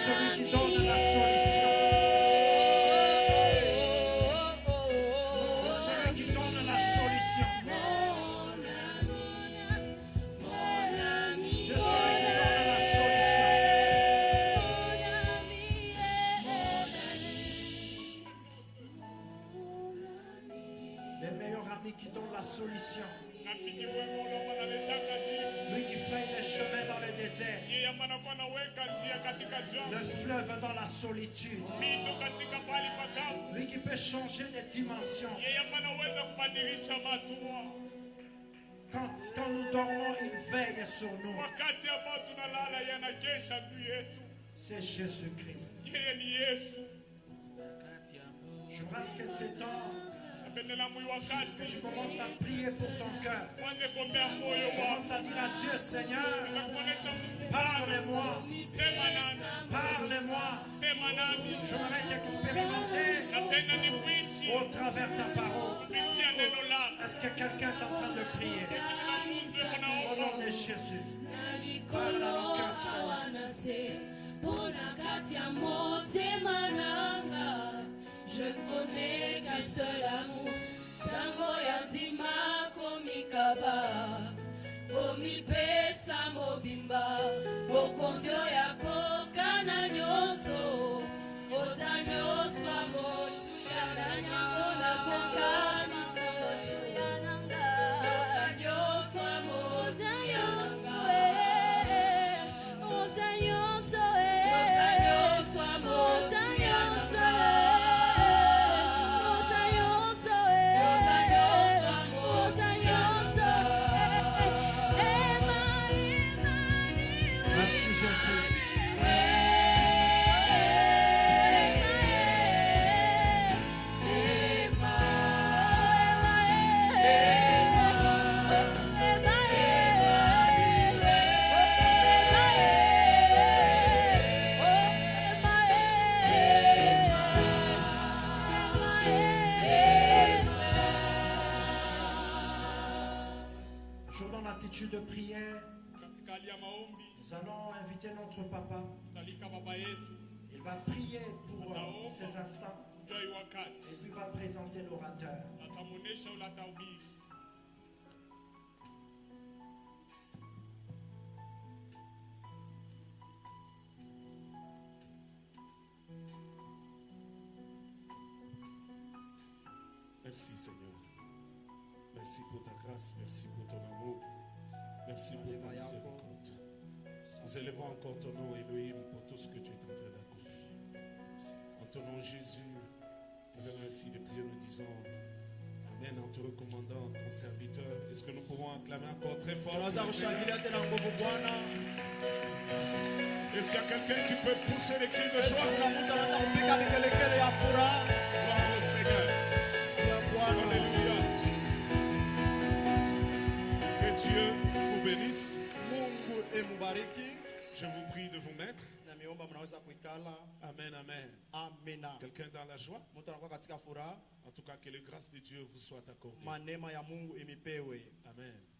celui qui donne la solution. Celui qui donne la solution. C'est celui qui donne la solution. Les meilleurs amis qui donnent la solution. Lui qui fraye les chemins dans le désert. Le fleuve dans la solitude. Lui qui peut changer de dimension. Quand nous dormons, il veille sur nous. C'est Jésus-Christ. Je pense que c'est temps. Tu commences à prier pour ton cœur. Tu commences à dire à Dieu, Seigneur, parle-moi. Parle-moi. J'aimerais t'expérimenter au travers de ta parole. Est-ce que quelqu'un est en train de prier? Au nom de Jésus. Parle à nos cœurs, Seigneur. Je ne connais qu'un seul amour. Tango yantima komikaba. Komipesa mobimba. Mokonzio yako kana nyoso. Oza nyoso amotu yananya. Ona kokani samotu yananga. Oza nyoso amotu yananga. Oza nyoso amotu yananga. De prière, nous allons inviter notre papa. Il va prier pour ces instants et puis va présenter l'orateur. Merci Seigneur. Merci pour ta grâce, merci pour ton amour. Merci pour ta miséricorde. Nous élevons encore ton nom, Elohim, pour tout ce que tu es en train d'accomplir. En ton nom, Jésus, nous venons ainsi de prier, nous disons Amen, en te recommandant ton serviteur. Est-ce que nous pouvons acclamer encore très fort? Est-ce qu'il y a quelqu'un qui peut pousser les cris de joie? Gloire au Seigneur. Alléluia. Que Dieu vous bénisse. Je vous prie de vous mettre. Amen, amen. Quelqu'un dans la joie? En tout cas, que la grâce de Dieu vous soit accordée.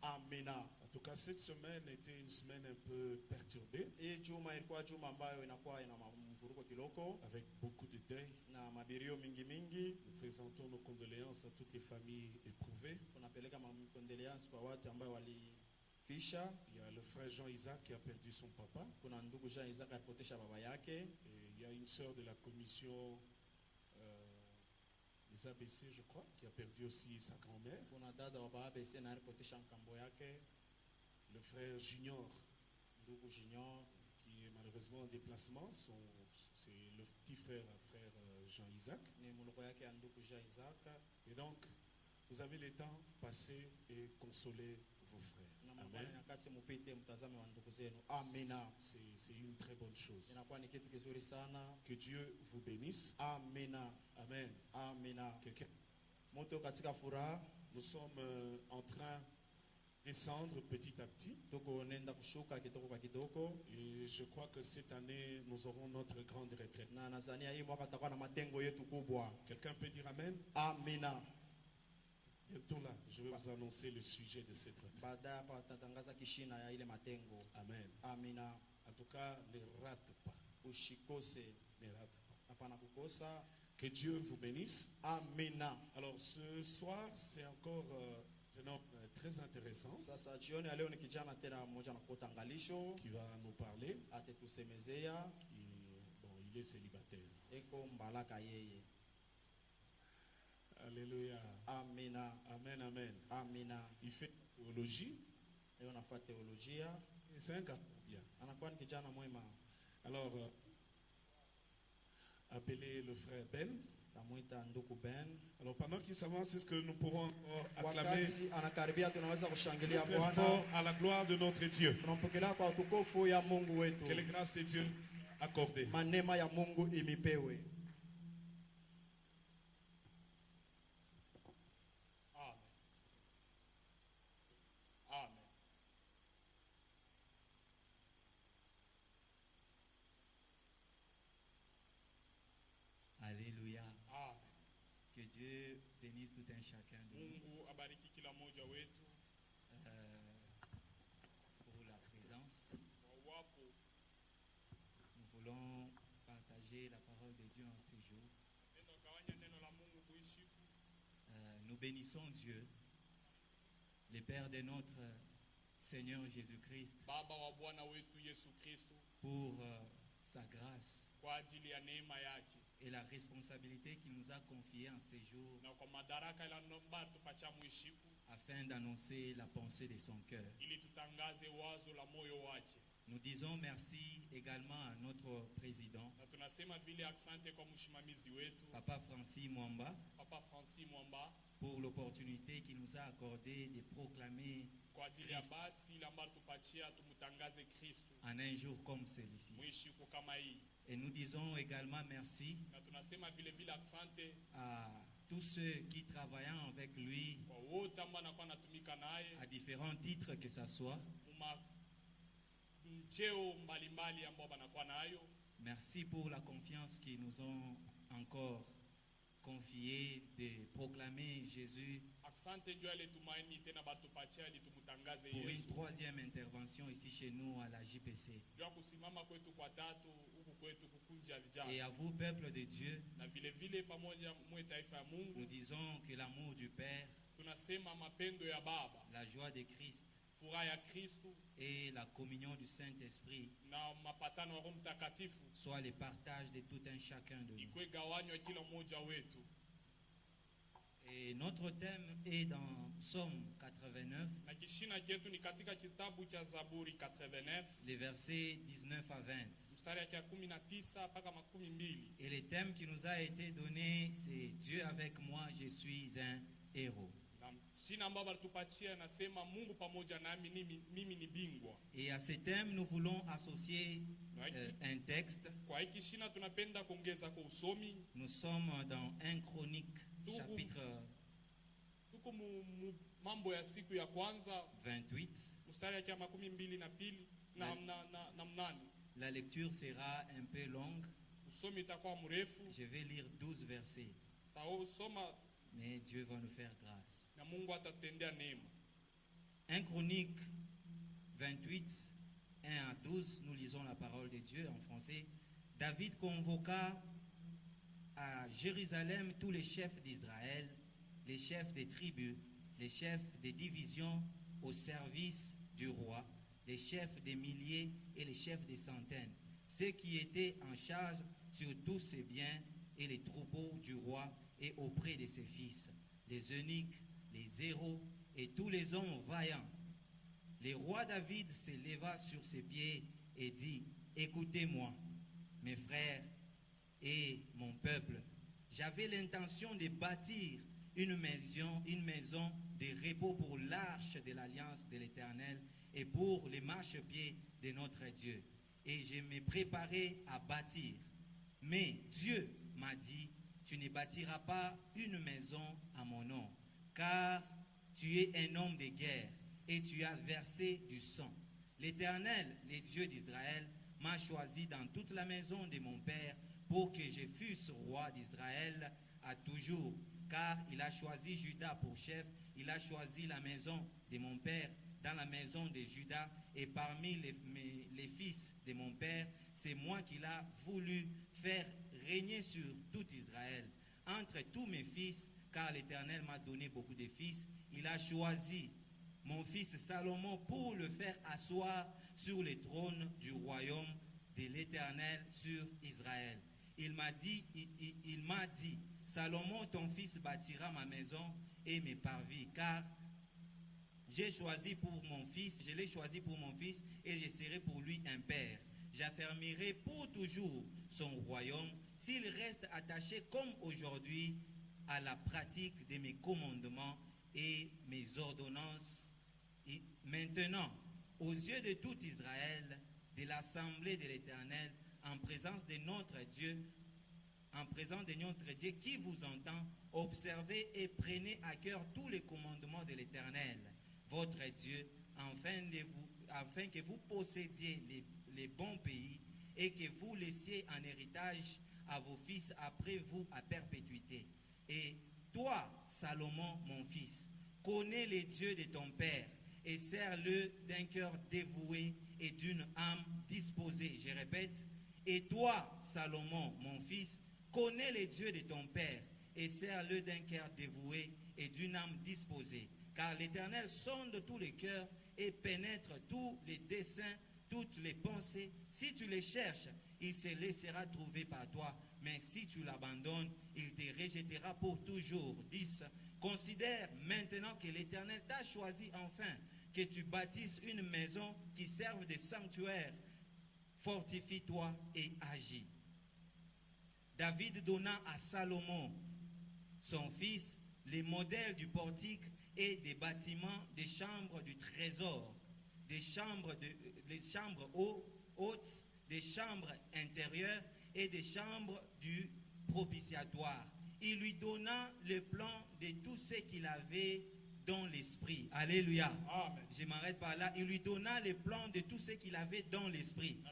Amen. En tout cas, cette semaine était une semaine un peu perturbée. Avec beaucoup de deuil. Nous présentons nos condoléances à toutes les familles éprouvées. Il y a le frère Jean-Isaac qui a perdu son papa. Et il y a une sœur de la commission des ABC, je crois, qui a perdu aussi sa grand-mère. Le frère Junior, qui est malheureusement en déplacement, c'est le petit frère Jean-Isaac. Et donc, vous avez le temps passé et consoler vos frères. Amen. C'est une très bonne chose. Que Dieu vous bénisse. Amen. Amen. Nous sommes en train de descendre petit à petit. Et je crois que cette année, nous aurons notre grande retraite. Quelqu'un peut dire Amen? Amen. Bientôt là, je vais vous annoncer le sujet de cette retraite. Amen. En tout cas, ne rate pas. Que Dieu vous bénisse. Amina. Alors ce soir, c'est encore un homme très intéressant Sasa jioni ya leo ni kijana tena mmoja anapota angalisho qui va nous parler. atetusemezea Bon, il est célibataire. eko mbalaka yeye. Alléluia. Amina. Amen, amen. Amina. Il fait théologie. Leo nafanya teolojia. Et c'est un garçon bien. Anakuwa ni kijana mwema. Alors, appelez le frère Ben. Tamuita nduku Ben. Alors, pendant qu'il s'avance, est-ce que nous pourrons encore acclamer Wakati anakaribia tunaweza kushangilia très Bwana. fort à la gloire de notre Dieu. Tunampokelea kwa utukufu ya Mungu wetu. Que les grâces de Dieu accordées. Manema ya Mungu imipewe. Amen. Amen. Alléluia. Amen. Que Dieu bénisse tout un chacun de nous Mungu abariki kila mmoja wetu pour la présence. kwa uwapo. Nous voulons partager la parole de Dieu en ces jours. Neno gawanya neno la Mungu kuishiku. Nous bénissons Dieu, le Père de notre Seigneur Jésus-Christ, Baba wa Bwana wetu Yesu Kristo pour sa grâce kwa ajili ya neema yake et la responsabilité qu'il nous a confiée en ces jours na kwa madaraka ila nomba tupacha muishiku afin d'annoncer la pensée de son cœur. ili tutangaze wazo la moyo wake. Nous disons merci également à notre président, Na tunasema vile asante kwa mshimamizi wetu Papa Francis Mwamba, Papa Francis Mwamba pour l'opportunité qu'il nous a accordée de proclamer kwa ajili ya Christ bahati ile ambayo tupatia tumutangaze Kristo en un jour comme celui-ci. muishiku kama hii. Et nous disons également merci Na tunasema vile vile asante à tous ceux qui travaillent avec lui kwa wote ambao anakuwa anatumika naye à différents titres que ce soit. muma mcheo mbalimbali ambao banakuwa nayo. Merci pour la confiance qu'ils nous ont encore confiée de proclamer Jésus Asante juu ile tumaini tena batupatia ili tumutangaze pour une Yesu. troisième intervention ici chez nous à la JPC. Juu kusimama kwetu kwa tatu huku kwetu kukunja vijana. Et à vous, peuple de Dieu, Na vile vile pamoja mwe taifa ya nous Mungu disons que l'amour du Père, tunasema mapendo ya Baba, la joie de Christ furaha ya Kristo et la communion du Saint-Esprit na mapatano ya Roho Mtakatifu soit le partage de tout un chacun de nous. ikwe gawanyo kila mmoja wetu. Et notre thème est dans Psaume 89, Na kishina chetu ni katika kitabu cha Zaburi 89 les versets 19 à 20. mstari ya 19 mpaka 12. Et le thème qui nous a été donné, c'est Dieu avec moi, je suis un héros. Na jina ambao balitupatia nasema Mungu pamoja nami mimi ni bingwa. Et à ce thème, nous voulons associer un texte. Kwa hiki shina tunapenda kuongeza kwa usomi. Nous sommes dans 1 Chronique, chapitre Tuko mambo ya siku ya kwanza 28. mstari ya 22 na mnane. La lecture sera un peu longue. Usomi itakuwa mrefu. Je vais lire 12 versets, Taosoma mais Dieu va nous faire grâce. na Mungu atatendea neema. 1 Chronique 28, 1 à 12, nous lisons la parole de Dieu en français. David convoqua à Jérusalem tous les chefs d'Israël, les chefs des tribus, les chefs des divisions au service du roi, les chefs des milliers et les chefs des centaines, ceux qui étaient en charge sur tous ses biens et les troupeaux du roi et auprès de ses fils, les eunuques, les héros et tous les hommes vaillants. Le roi David se leva sur ses pieds et dit, écoutez-moi, mes frères et mon peuple, j'avais l'intention de bâtir une maison de repos pour l'arche de l'alliance de l'Éternel et pour les marchepieds de notre Dieu. Et je me préparais à bâtir. Mais Dieu m'a dit, tu ne bâtiras pas une maison à mon nom, car tu es un homme de guerre et tu as versé du sang. L'Éternel, le Dieu d'Israël, m'a choisi dans toute la maison de mon père pour que je fusse roi d'Israël à toujours, car il a choisi Juda pour chef, il a choisi la maison de mon père dans la maison de Juda et parmi les fils de mon père, c'est moi qui l'a voulu faire régner sur tout Israël. Entre tous mes fils, car l'Éternel m'a donné beaucoup de fils, il a choisi mon fils Salomon pour le faire asseoir sur le trône du royaume de l'Éternel sur Israël. Il m'a dit, Salomon, ton fils bâtira ma maison et mes parvis, car je l'ai choisi pour mon fils et je serai pour lui un père. J'affermirai pour toujours son royaume s'il reste attaché comme aujourd'hui à la pratique de mes commandements et mes ordonnances. Et maintenant, aux yeux de tout Israël, de l'assemblée de l'Éternel, en présence de notre Dieu qui vous entend, observez et prenez à cœur tous les commandements de l'Éternel, votre Dieu, afin que vous possédiez les bons pays et que vous laissiez en héritage à vos fils après vous à perpétuité. Et toi, Salomon, mon fils, connais les dieux de ton père et sers-le d'un cœur dévoué et d'une âme disposée. Je répète, et toi, Salomon, mon fils, connais les dieux de ton père et sers-le d'un cœur dévoué et d'une âme disposée. Car l'Éternel sonde tous les cœurs et pénètre tous les desseins, toutes les pensées. Si tu les cherches, il se laissera trouver par toi. Mais si tu l'abandonnes, il te rejettera pour toujours. 10. Considère maintenant que l'Éternel t'a choisi enfin, que tu bâtisses une maison qui serve de sanctuaire. Fortifie-toi et agis. David donna à Salomon, son fils, les modèles du portique et des bâtiments, des chambres du trésor, des chambres hautes, des chambres intérieures et des chambres du propitiatoire. Il lui donna le plan de tout ce qu'il avait dans l'esprit. Alléluia. Amen. Je m'arrête par là. Il lui donna le plan de tout ce qu'il avait dans l'esprit.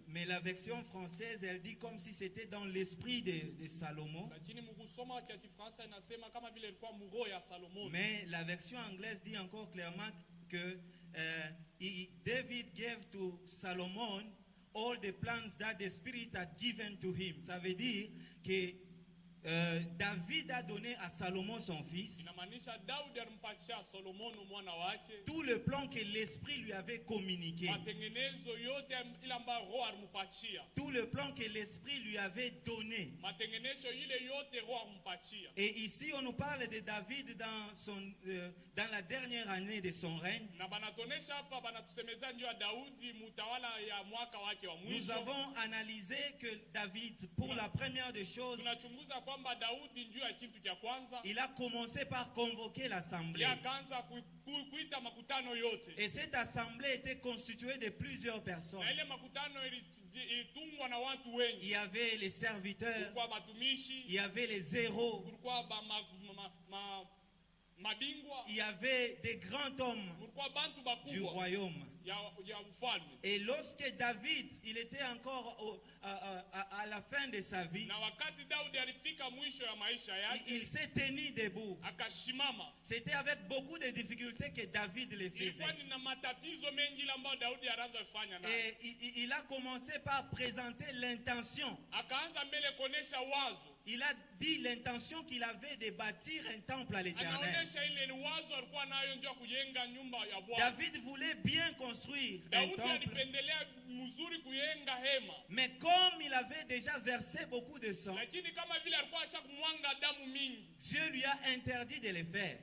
Mais la version française, elle dit comme si c'était dans l'esprit de Salomon. Mais la version anglaise dit encore clairement que David gave to Solomon all the plans that the Spirit had given to him. Ça veut dire que David a donné à Salomon son fils tout le plan que l'esprit lui avait communiqué, tout le plan que l'esprit lui avait donné. Et ici on nous parle de David dans la dernière année de son règne. Nous avons analysé que David, pour la première des choses, il a commencé par convoquer l'assemblée. Et cette assemblée était constituée de plusieurs personnes. Il y avait les serviteurs, il y avait les héros, il y avait des grands hommes du royaume. Et lorsque David, il était encore à la fin de sa vie, il s'est tenu debout. C'était avec beaucoup de difficultés que David le faisait. Et il a commencé par présenter l'intention. Il a dit l'intention qu'il avait de bâtir un temple à l'Éternel. David voulait bien construire un temple. Mais comme il avait déjà versé beaucoup de sang, Dieu lui a interdit de le faire.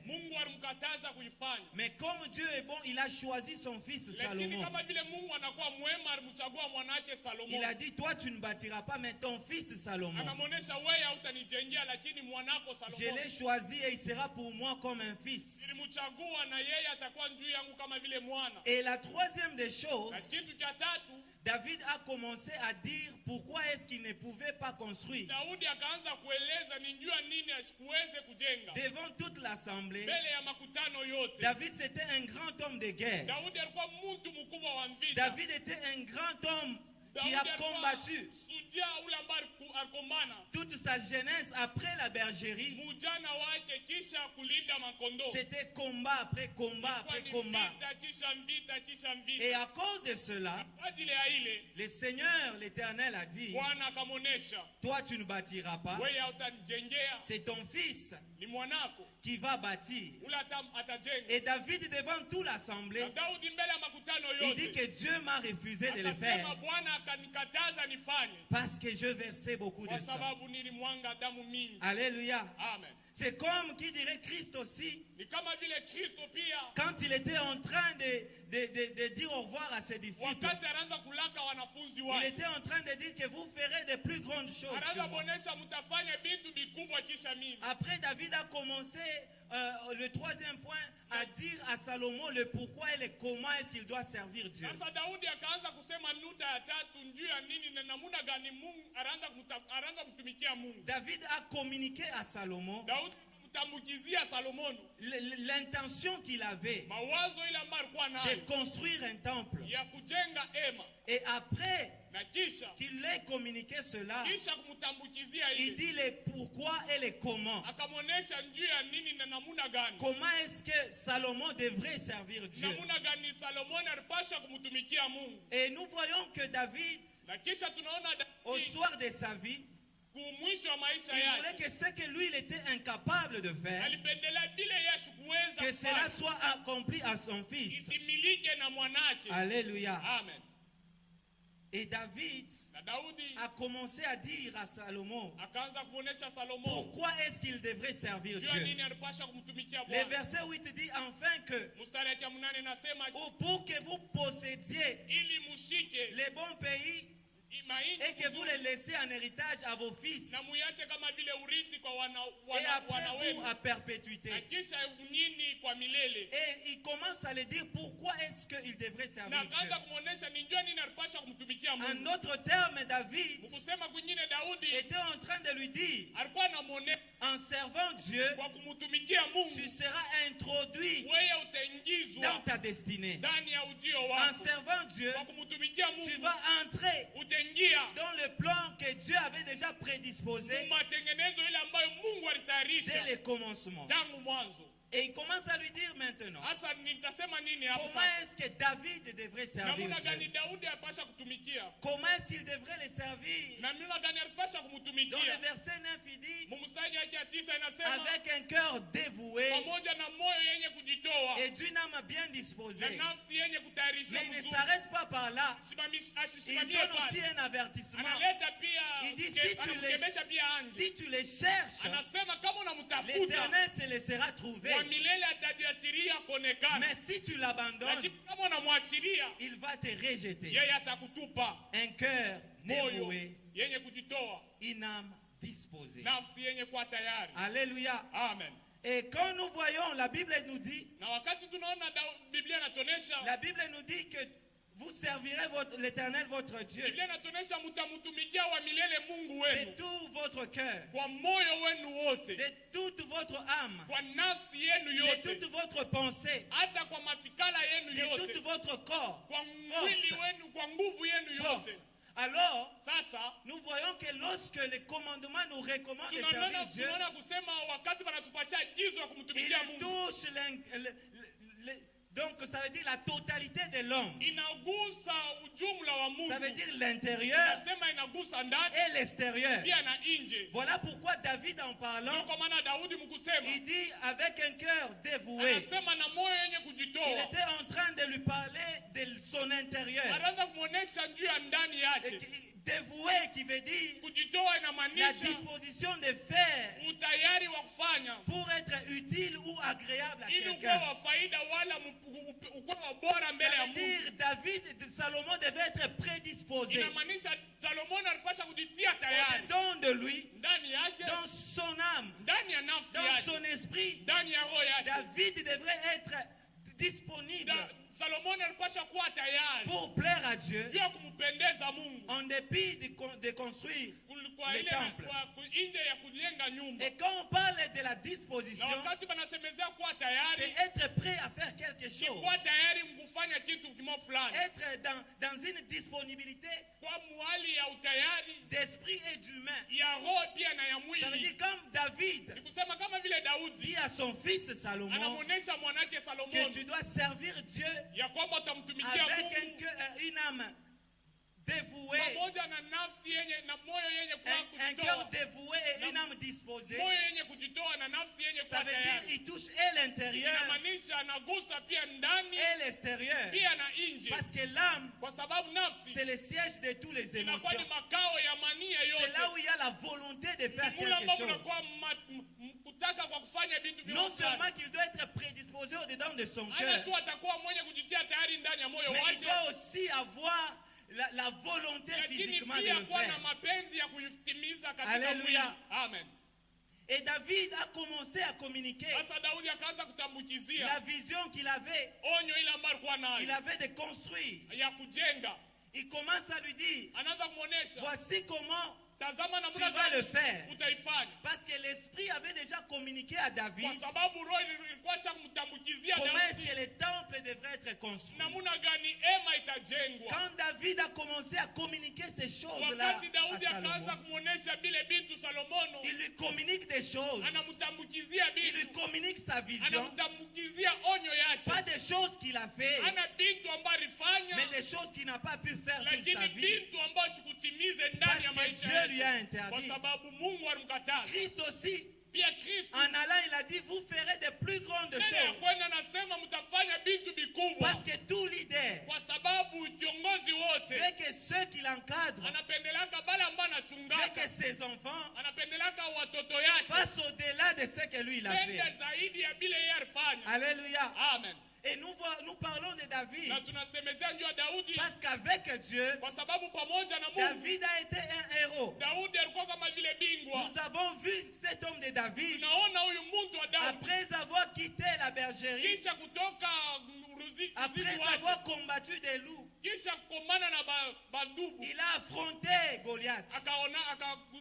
Mais comme Dieu est bon, il a choisi son fils Salomon. Il a dit, toi tu ne bâtiras pas, mais ton fils Salomon. Je l'ai choisi et il sera pour moi comme un fils. Et la troisième des choses, David a commencé à dire pourquoi est-ce qu'il ne pouvait pas construire. Devant toute l'assemblée, David c'était un grand homme de guerre. David était un grand homme qui a combattu. mujia ule ambaye alikombana toute sa jeunesse après la bergerie, mujana wake kisha kulinda makondo. c'était combat après combat après combat. Vita kisha vita kisha vita. Et à cause de cela, Kwa ajili ya ile le Seigneur, l'Éternel a dit, Bwana akamonesha, toi tu ne bâtiras pas, wewe utanijengea, c'est ton fils ni mwanako qui va bâtir. ule atajenga. Et David, devant toute l'assemblée, Na Daudi mbele ya makutano il dit yote que Dieu m'a refusé de le akasema faire Bwana akanikataza nifanye parce que je versais beaucoup de kwa sang. sababu nilimwanga damu mingi. Alléluia. Amen. C'est comme qui dirait Christ aussi, Ni kama vile Kristo pia quand il était en train de dire au revoir à ses disciples, wakati anaanza kulaka wanafunzi il wake, était en train de dire que vous ferez de plus grandes choses que anaanza moi. kuonesha mtafanya vitu vikubwa kisha mimi. Après, David a commencé le troisième point à dire à Salomon le pourquoi et le comment est-ce qu'il doit servir Dieu. Sasa Daudi akaanza kusema nuta ya tatu njuu ya nini na namuna gani Mungu anaanza kutumikia Mungu. David a communiqué à Salomon Daudi mtamukizia Salomoni l'intention qu'il avait mawazo ile ambayo alikuwa de nayo construire un temple. ya kujenga hema, Et après na kisha qu'il ait communiqué cela, kumtambukizia il ile dit le pourquoi et le comment. akamonesha njuu ya nini na namuna gani, Comment est-ce que Salomon devrait servir Dieu? namuna gani Salomoni alipasha kumtumikia Mungu. Et nous voyons que David, Na kisha tunaona au Daudi soir de sa vie, kumwisho wa maisha il voulait yake que ce que lui il était incapable de faire, alipendelea bila Yesu kuweza que cela kufanya soit accompli à son fils. itimilike na mwanake. Alléluia. Amen. Et David Na Daudi a commencé à dire à Salomon akaanza kuonesha Salomo pourquoi est-ce qu'il devrait servir juu ya Dieu. nini alipasha kumtumikia Le Bwana. verset 8 dit enfin que Mstari ya 8 nasema pour que vous possédiez ili mushike les bons pays et que vous les laissez en héritage à vos fils na muyache kama vile urithi kwa wana et après wenu vous à perpétuité. na kisha nyinyi kwa milele. Et il commence à le dire pourquoi est-ce qu'il devrait Na servir Dieu. akaanza kumuonesha ni njoo nini alipasha kumtumikia En Mungu. d'autres termes, David Mkusema kwingine Daudi était en train de lui dire, alikuwa anamuonesha en servant Dieu, kwa kumtumikia Mungu tu seras introduit wewe dans utaingizwa ta destinée. ndani ya ujio En wako. servant Dieu, Kwa kumtumikia tu Mungu vas entrer utaingia dans le plan que Dieu avait déjà prédisposé matengenezo ile ambayo Mungu dès alitayarisha le commencement. tangu mwanzo. Et il commence à lui dire maintenant, Hasa nitasema nini hapo comment sasa? est-ce que David devrait servir Namna gani Dieu? Daudi alipasha kutumikia? Comment est-ce qu'il devrait le servir? Namna gani alipasha Dans le kumtumikia? verset 9, il dit, Mstari yake ya 9 inasema avec un cœur dévoué pamoja na moyo yenye kujitoa et d'une âme bien na disposée. nafsi yenye kutayarisha Mais il ne mzuri. s'arrête pas par là. Il Ashisimamie donne aussi pale. un avertissement. Analeta pia Il dit, anamkemesha pia anje. si tu les cherches, Anasema kama unamtafuta l'Éternel se laissera trouver. kwa milele atajiachilia kuonekana. Mais si tu l'abandonnes, Lakini kama unamwachilia il va te rejeter. yeye atakutupa. Un cœur Moyo dévoué, yenye kujitoa, une âme disposée. nafsi yenye kuwa tayari. Alléluia. Amen. Et quand nous voyons, la Bible nous dit, Na wakati tunaona Biblia inatuonesha, la Bible nous dit que vous servirez l'Éternel votre Dieu Biblia inatuonesha mtamtumikia wa milele Mungu de wenu tout votre cœur, kwa moyo wenu wote, de toute votre âme, kwa nafsi yenu de yote, toute votre pensée, hata kwa mafikala yenu de tout yote, votre corps. kwa mwili wenu, kwa nguvu yenu yote. Force. Alors, Sasa nous voyons que lorsque le commandement nous recommande de tunaona servir Dieu, kusema wakati wanatupatia agizo ya il kumtumikia Mungu touche donc ça veut dire la totalité de l'homme. inagusa ujumla wa Mungu. Ça veut dire l'intérieur Inasema inagusa ndani et l'extérieur. pia na nje. Voilà pourquoi David en parlant, Kwa maana Daudi mkusema il dit avec un cœur dévoué. anasema na moyo yenye Il kujitoa. était en train de lui parler de son intérieur. Anaanza kumuonesha njuu ya ndani Et yake. dévoué qui veut dire Kujitoa la inamaanisha disposition de faire utayari wa kufanya pour être utile ou agréable à ili ukuwe quelqu'un. wa faida wala ukuwe wa bora mbele Ça ya veut Mungu. dire David, Salomon devait être prédisposé Inamaanisha Salomoni alipasha kujitia au tayari dedans de lui, ndani yake, dans son âme, ndani ya nafsi dans yake, son esprit. ndani ya roho yake. David devrait être disponible Salomoni alipasha kuwa tayari pour plaire à Dieu juu ya kumpendeza Mungu en dépit de construire. kwa Le ile temple. kwa nje ya kujenga nyumba. Et quand on parle de la Na disposition, wakati banasemezea kuwa c'est tayari, être prêt à faire quelque ni chose. kuwa tayari mkufanya kitu kimo fulani, Être dans une une disponibilité kwa mwali ya utayari d'esprit et d'humain. ya roho pia na ya Ça veut mwili. dire comme David Ni kusema kama vile Daudi dit à son fils Salomon anamuonesha mwanake que Salomoni tu dois servir Dieu ya kwamba utamtumikia avec Mungu une âme dévouée, pamoja na nafsi yenye na moyo yenye un cœur kujitoa, dévoué et une âme disposée. moyo yenye kujitoa na nafsi yenye Ça kuwa veut dire tayari. il touche et l'intérieur Inamaanisha anagusa pia ndani et l'extérieur. pia na nje, Parce que l'âme, kwa sababu nafsi c'est le siège de toutes les inakuwa ni émotions. makao ya mania C'est là yote. où il y a la volonté de faire Ni mule quelque ambao chose. unakuwa kutaka kwa kufanya vitu vya Non Mungu. seulement qu'il doit être prédisposé au-dedans de son Hana cœur, tu atakuwa mwenye kujitia tayari ndani ya moyo mais il wake, doit aussi avoir la volonté lakini physiquement de pia le kuwa na faire. mapenzi ya kuitimiza katika Alléluia. mwili. Amen. Et David a commencé à communiquer Sasa Daudi akaanza kutambukizia la vision qu'il avait. onyo ile ambayo alikuwa Il nayo avait de construire. ya kujenga. Il commence à lui dire, Anaanza kumuonesha, voici comment tazama tu namna vas le gani faire. utaifanya, Parce que l'Esprit avait déjà communiqué à David kwa sababu roho ilikuwa shamtambukizia comment est-ce Daudi que le temple devrait être construit. namna gani ema itajengwa. Quand David a commencé à communiquer ces choses-là Wakati à Daudi akaanza Salomon, kumuonesha vile bintu Salomono, il lui communique des choses. anamtambukizia Il lui bintu, communique sa vision. anamtambukizia onyo Pas yake, des choses qu'il a fait, ana bintu ambayo alifanya, mais des choses qu'il n'a pas pu faire toute lakini sa vie. bintu ambayo sikutimize Parce ndani ya que maisha Dieu lui a yake, kwa interdit. sababu Mungu alimkataza. Christ aussi, Pia Kristo en allant, il a dit, vous ferez de plus grandes mbele ya choses. kwenda nasema mtafanya bintu vikubwa, Parce que tout leader kwa sababu kiongozi wote veut que ceux qui l'encadrent, anapendelaka bale ambao veut que anachungaka, ses enfants anapendelaka watoto yake fassent au-delà de ce que lui il a pende fait. zaidi ya bile yeye alifanya. Alléluia. Amen. Et nous parlons de David Na tunasemezea juu ya Daudi parce qu'avec Dieu, kwa sababu pamoja na Mungu David a été un héros. Daudi alikuwa kama vile bingwa. Nous avons vu cet homme de David Tunaona huyu mtu wa Daudi après avoir quitté la bergerie, kisha kutoka uzizi après wake, avoir combattu des loups, kisha kukomana na bandubu, il a affronté Goliath.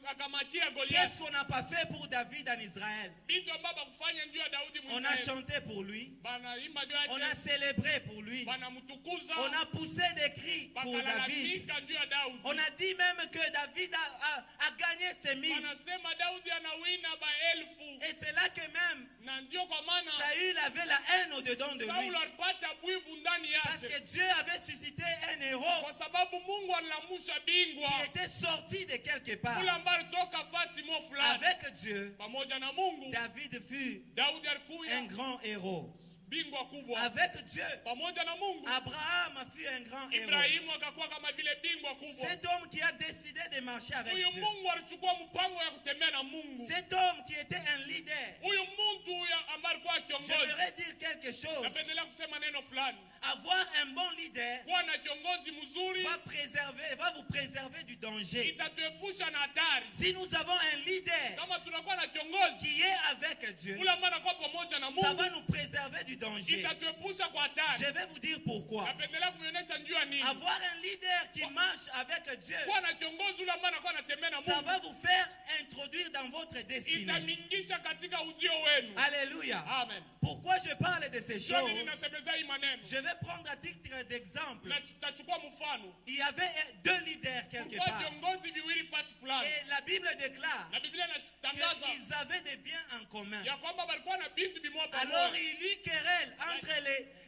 akamakia Qu'est-ce Goliath. qu'on n'a pas fait pour David en Israël? Bintu ambao bakufanya juu ya Daudi On a Mwisraeli, chanté pour lui, banaimba juu on a yake, célébré pour lui, banamtukuza, on a poussé des cris pour David. bakalalamika juu ya Daudi. On a dit même que David a gagné ses mille. Wanasema Daudi anawina baelfu, Et c'est là que même na ndio kwa maana Saül avait la haine au-dedans de lui. Saulo alipata bwivu ndani Parce yake, que Dieu avait suscité un héros kwa sababu Mungu alilamusha bingwa qui était sorti de quelque part. kule ambaye alitoka fasi mo fulani. Avec Dieu, Pamoja na Mungu David fut Daudi un alikuya grand héros. bingwa kubwa. Avec Dieu, Pamoja na Mungu Abraham fut un grand héros. Ibrahimu akakuwa kama vile bingwa kubwa. Cet homme qui a décidé de marcher avec Huyu Dieu. Mungu alichukua mpango ya kutembea na Mungu. Cet homme qui était un leader. Huyu mtu ambaye alikuwa kiongozi, J'aimerais dire quelque chose. napendelea kusema neno fulani. Avoir un bon leader Kuwa na kiongozi mzuri va vous préserver du danger. itatuepusha na hatari. Si nous avons un leader Kama tunakuwa na kiongozi qui est avec Dieu, ule ambaye anakuwa pamoja na ça Mungu, va nous préserver du danger. itatuepusha kwa Je hatari. vais vous dire pourquoi. Napendelea kuonyesha njuu ya nini. Avoir un leader qui marche avec Dieu, Kuwa na kiongozi ule ambaye anakuwa anatembea na ça Mungu va vous faire introduire dans votre destinée. itamingisha katika ujio wenu. Alléluia. Amen. Pourquoi je parle de ces Sio nini choses? nasemeza hii maneno. Je vais prendre à titre d'exemple. Na tutachukua mfano. Il y avait deux leaders quelque Kulikuwa part. viongozi viwili fasi fulani. Et la Bible déclare Na Biblia inatangaza qu'ils avaient des biens en commun. ya kwamba walikuwa na bintu bimoja Alors pamoja. il y eut querelle entre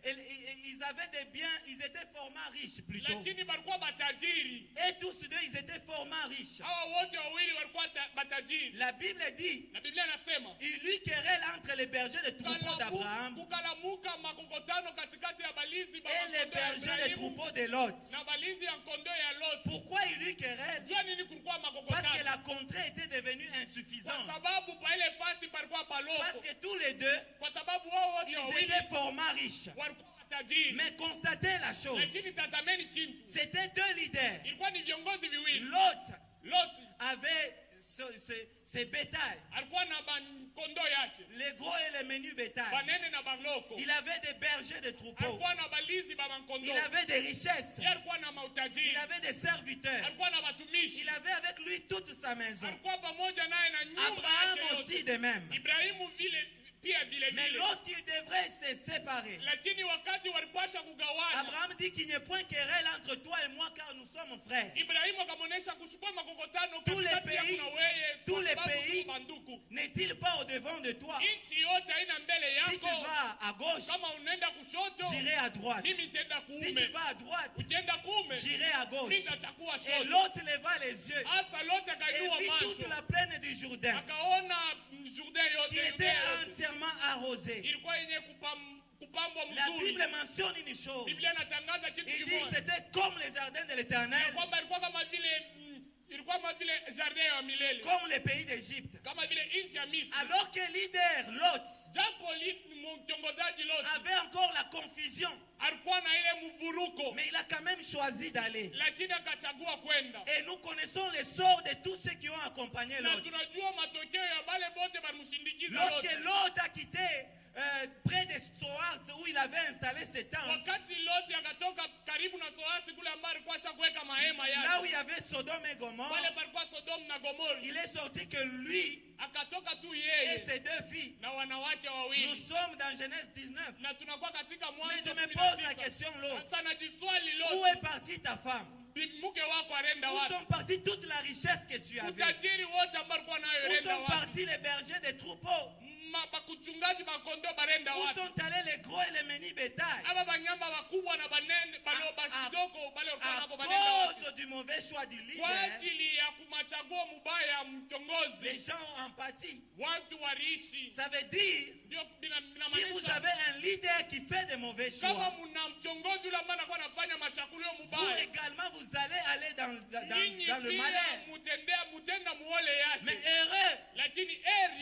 ils avaient des biens, ils étaient fortement riches plutôt. Lakini walikuwa matajiri. Et tous deux, ils étaient fortement riches. Hawa wote wawili walikuwa matajiri. La Bible dit, Na Biblia inasema il y eut querelle entre les bergers de troupeaux d'Abraham kukalamuka makokotano katikati ya balizi ba et les makondo ya bergers de Ibrahimu troupeaux de Lot. na balizi ya kondo ya Lot. Pourquoi il y eut querelle? Jua nini kulikuwa Parce que makokotano? la contrée était devenue Kwa insuffisante. sababu pa ile fasi palikuwa Parce paloko. que tous les deux, Kwa sababu wao wote ils wawili étaient fortement riches. walikuwa matajiri. Mais constatez la chose, Lakini tazameni kintu. c'était deux leaders. Ilikuwa ni viongozi viwili. Lot Lot avait ses bétails, alikuwa na kondo yake. les gros et les menus bétails. Banene na baloko. Il avait des bergers de troupeaux. Alikuwa na balizi ba makondo. Il avait des richesses. Yeye alikuwa na Il mautajiri. avait des serviteurs. Alikuwa na watumishi. Il avait avec lui toute sa maison. Alikuwa pamoja naye na nyumba Abraham yake aussi yote. de même. Ibrahimu pia vile Mais vile. lorsqu'ils devraient se séparer, Lakini wakati walipasha kugawana, Abraham dit qu'il n'y ait point querelle entre toi et moi, mon frère. Ibrahimu akamuonesha kuchukua makokotano Tous les katikati yangu pays, na wewe, tous kwa les sababu pays tuko banduku. n'est-il pas au devant de toi? Nchi yote haina mbele Si tu yako. vas à gauche, Kama unaenda kushoto, j'irai à droite. mimi nitaenda Si tu kuume. vas à droite, Ukienda kuume, j'irai à gauche. mimi nitakuwa Et shoto. l'autre leva les yeux Asa lote et akainua vit toute macho. la plaine du Jourdain Akaona Jourdain qui yote était yote. entièrement arrosée. Ilikuwa yenye kupambwa La mzuri. Bible mentionne une chose. Biblia inatangaza kitu Il dit kimoja. c'était comme les jardins de l'Éternel, Kwamba ilikuwa kama vile jardin ya milele. comme les pays d'Égypte. Kama vile nchi ya Misri. Alors que leader Lot Japo mtongozaji Lot avait encore la confusion, alikuwa na ile mvuruko, mais il a quand même choisi d'aller. lakini akachagua kwenda. Et nous connaissons le sort de tous ceux qui ont accompagné Na Lot. tunajua matokeo ya wale wote walimshindikiza Lorsque Lot. Lot a quitté près de Soar, où il avait installé ses tentes, Wakati Lot akatoka karibu na Soati kule ambapo alikuwa ashakuweka mahema là où yake, il y avait Sodome et Gomorrhe, pale palikuwa Sodom na Gomori, il est sorti que lui akatoka tu et yeye ses deux filles. na wanawake Nous wawili. sommes dans Genèse 19. Na tunakuwa katika Mais Mwanzo je me pose la 19. question, Lot. Sasa najiswali Où Lot, est partie ta femme? mke wako arenda Où wapi? sont parties toute la richesse que tu avais? Utajiri wote ambao alikuwa nayo Où renda sont wapi? partis les bergers des troupeaux? Bakuchungaji bakondoo barenda Où wapi? sont allés les gros et les menus bétail? Aba banyama bakubwa na banene balo À- bakidoko bale À uko banenda wapi? cause du mauvais choix du Kwa leader, ajili ya kumachaguo mubaya ya les mtongozi, gens ont empathie. watu waliishi. Ça veut dire, Ndio si vous binamaanisha avez un leader qui fait des mauvais kama choix, mna mtongozi yule ambaye anakuwa anafanya machakulio vous mubaya, également, vous allez aller nyinyi dans le pia malheur. mutenda muole Mais yake. heureux Lakini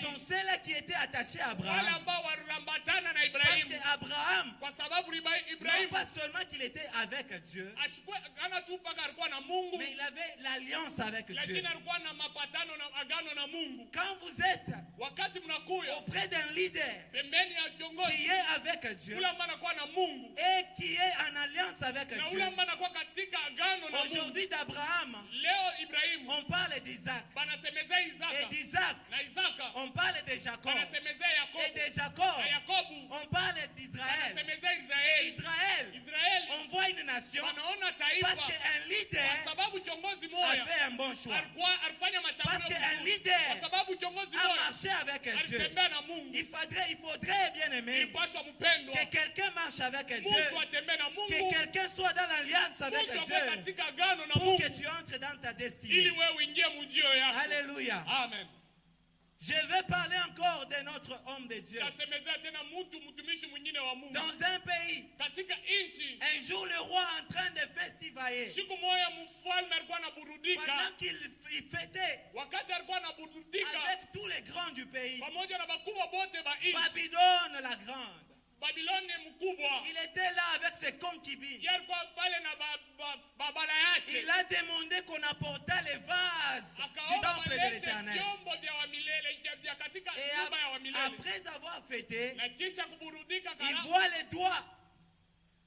sont eri ceux-là qui étaient attachés à wale Abraham. ambao waliambatana na Parce Ibrahimu, qu'Abraham, kwa sababu non Ibrahimu pas seulement qu'il était avec Dieu, ashikwe ana tu mpaka alikuwa na Mungu, mais il avait l'alliance avec Dieu. lakini alikuwa na mapatano na agano na Mungu. Quand vous êtes Wakati mnakuya auprès d'un leader pembeni ya qui kiongozi est avec Dieu yule ambaye anakuwa na Mungu et qui est en alliance avec na Dieu, yule ambaye anakuwa katika agano na Mungu. aujourd'hui d'Abraham, Leo Ibrahimu on parle d'Isaac. banasemezea Et Isaka d'Isaac, na Isaka on parle de Jacob. banasemezea Et Yakobo de Jacob, na Yakobu on parle d'Israël. banasemezea Israeli. Israël, Israeli on voit une nation wanaona parce taifa qu'un leader kwa sababu kiongozi a moya fait un bon choix. alifanya Parce machaguo qu'un mazuri. leader Kwa sababu kiongozi a moya marché avec Dieu. alitembea na Mungu. Il faudrait, bien aimé, Ilipaswa mpendwa que quelqu'un marche avec Dieu. Mungu atembee na Que Mungu, quelqu'un soit dans l'alliance avec Mungu akuwe Dieu. katika agano na Pour Mungu que tu entres dans ta ili destinée. wewe uingie mujio yako. Alléluia. Amen. Je vais parler encore de notre homme de Dieu. Tasemezea tena mtumishi mwingine wa Mungu Dans un pays, katika nchi. un jour le roi en train de festivailler. Siku moja mfalme alikuwa anaburudika, Pendant qu'il fêtait wakati alikuwa anaburudika avec tous les grands du pays, pamoja na bakubwa bote ba nchi. Babylone la grande, Babiloni mkubwa il était là avec ses concubines. yeye alikuwa pale na babala yake, Il a demandé qu'on apportât les vases du akaomba temple de walete l'Éternel. vyombo vya wa milele vya katika Et nyumba ya wa milele. après avoir fêté, Na kisha kuburudika il karamu, voit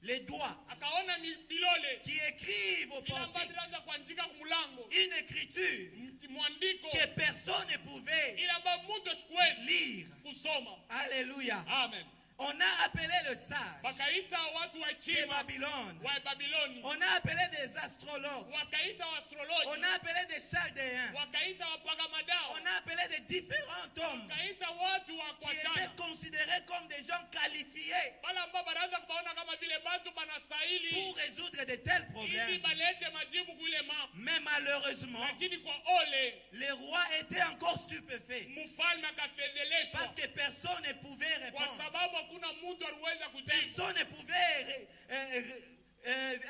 les doigts akaona bilole qui écrivent au bila portique ambavyo kuandika kumulango une écriture mwandiko que personne ne pouvait ili ambayo mtu asikuwezi lire. kusoma. Alléluia. Amen. On a appelé le sage Wakaita watu wa de hekima Babylone. wa Babiloni, On a appelé des astrologues. wakaita On waastroloji, a appelé des chaldéens. wakaita wapaga madawa, On a appelé des différents hommes wakaita watu wa qui étaient kuachana, considérés comme des gens qualifiés wale ambao banaanza kubaona kama vile batu banastahili pour résoudre de tels ili problèmes. balete majibu kuile mambo. Mais malheureusement, Lakini kwa ole le roi était encore stupéfait mfalme parce akafedheleshwa que personne ne pouvait kwa répondre. sababu hakuna mtu aliweza kujibu. Personne ne pouvait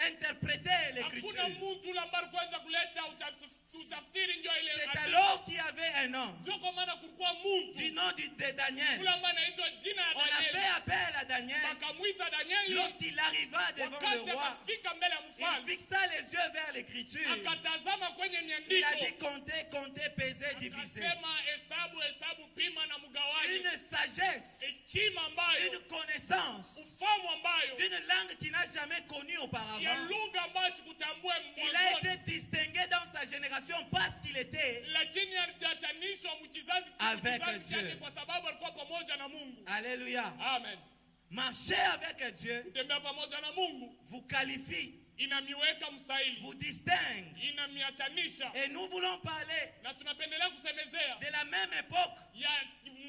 interpréter l'écriture. Hakuna mtu ule ambaye aliweza kuleta utafsiri ndio ile. C'est alors qu'il y avait un homme Ndio kwa maana kulikuwa du mtu nom de Daniel. ule ambaye anaitwa jina ya On a fait Danieli. appel à Daniel. Wakamwita Danieli, Lorsqu'il arriva devant wakati le roi, akafika mbele ya il mfalme fixa les yeux vers l'écriture. akatazama kwenye Il a miandiko, dit compter, peser, diviser. akasema hesabu, pima na mgawanye. Une sagesse, Hekima ambayo, une connaissance ufahamu ambayo d'une langue qu'il n'a jamais connue ya auparavant. lugha ambayo sikutambue Il a mwanzoni, été distingué dans sa génération parce qu'il était lakini alijachanishwa mkizazi Avec Dieu. chake kwa sababu alikuwa pamoja na Mungu. Alléluia. Amen. Marcher avec Dieu Kutembea pamoja na Mungu vous qualifie inamiweka msaili, vous distingue. inamiachanisha. Et nous voulons parler Na tunapendelea kusemezea de la même époque. ya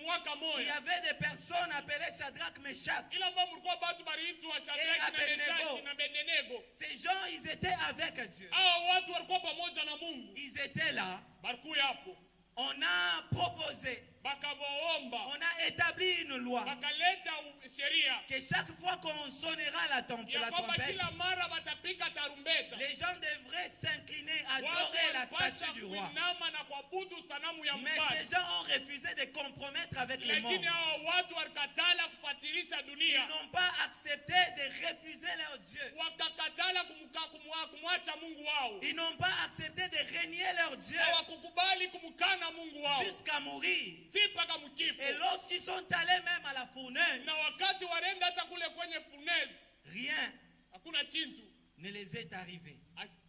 mwaka Il y moja avait des personnes appelées Shadrach, Meshach. ila ambao mlikuwa batu baliitwa Shadraki na Meshaki na Abednego. Ces gens, ils étaient avec Dieu. Hao watu walikuwa pamoja na Mungu, Ils étaient là. balikuwa hapo, On a proposé, bakavoomba, on a établi une loi bakaleta sheria que chaque fois qu'on sonnera la ya kwamba trompette, kila mara batapika tarumbeta, les gens devraient s'incliner, watu adorer la walipasha statue du roi. kuinama na kuabudu sanamu ya Mais mfalme. ces gens ont refusé de compromettre avec le monde. Lakini hao watu walikatala kufuatilisha Ils dunia, n'ont pas accepté de refuser leur Dieu. wakakatala kumwacha Mungu wao, Ils n'ont pas accepté de renier leur Dieu hawakukubali kumkana Mungu wao jusqu'à mourir. si mpaka mkifo. Et lorsqu'ils sont allés même à la fournaise, Na wakati warenda hata kule kwenye furnace, rien hakuna kintu ne les est arrivé.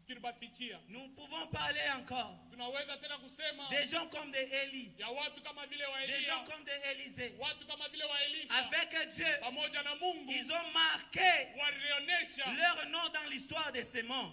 kilibafikia. Nous pouvons parler encore Tunaweza tena kusema des gens comme des Élie, ya watu kama vile wa des Elia, gens comme des Élisée. watu kama vile wa Elisha, Avec Dieu, pamoja na Mungu ils ont marqué walionyesha leur nom dans l'histoire de ces mondes.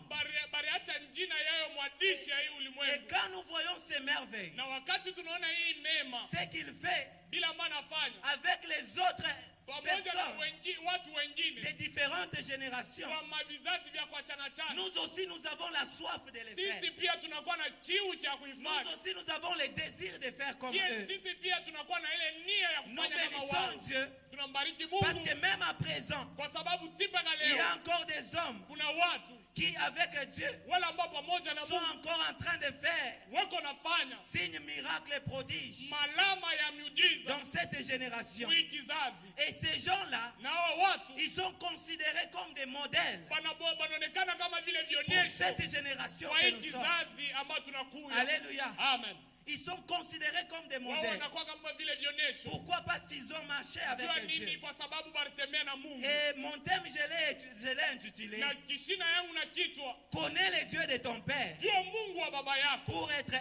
bariacha njina yayo mwadisha hii Et ulimwengu. quand nous voyons ces merveilles, Na wakati tunaona hii mema ce qu'il fait bila maana fanya avec les autres pamoja na personnes watu wengine des différentes générations, kwa mavizazi vya kuachana chana, nous aussi nous avons la soif de les sisi faire. pia tunakuwa na kiu cha Nous kuifanya. aussi nous avons le désir de faire comme Pia eux. sisi pia tunakuwa na ile nia ya Nous kufanya kama bénissons wao. Dieu Tunambariki parce Mungu que même à présent, kwa sababu mpaka il y leo a encore des hommes kuna watu qui, avec Dieu, wale ambao pamoja na sont Mungu encore en train de faire wako nafanya signes, miracles et prodiges malama ya miujiza dans cette génération. hii kizazi. Et ces gens-là, Na hao watu ils sont considérés comme des modèles wanaonekana kama vile pour vionyesho cette génération kwa que hii nous sommes. kizazi ambayo tunakuya. Alléluia. Amen. Ils sont considérés comme des Wao modèles. wanakuwa kama vile vionyesho. Pourquoi? Parce qu'ils ont marché avec Jua Dieu. nini? Kwa sababu balitembea na Mungu. Et mon thème, je l'ai intitulé Na kishina yangu na kitwa, Connais le Dieu de ton Père jua Mungu wa baba yako pour être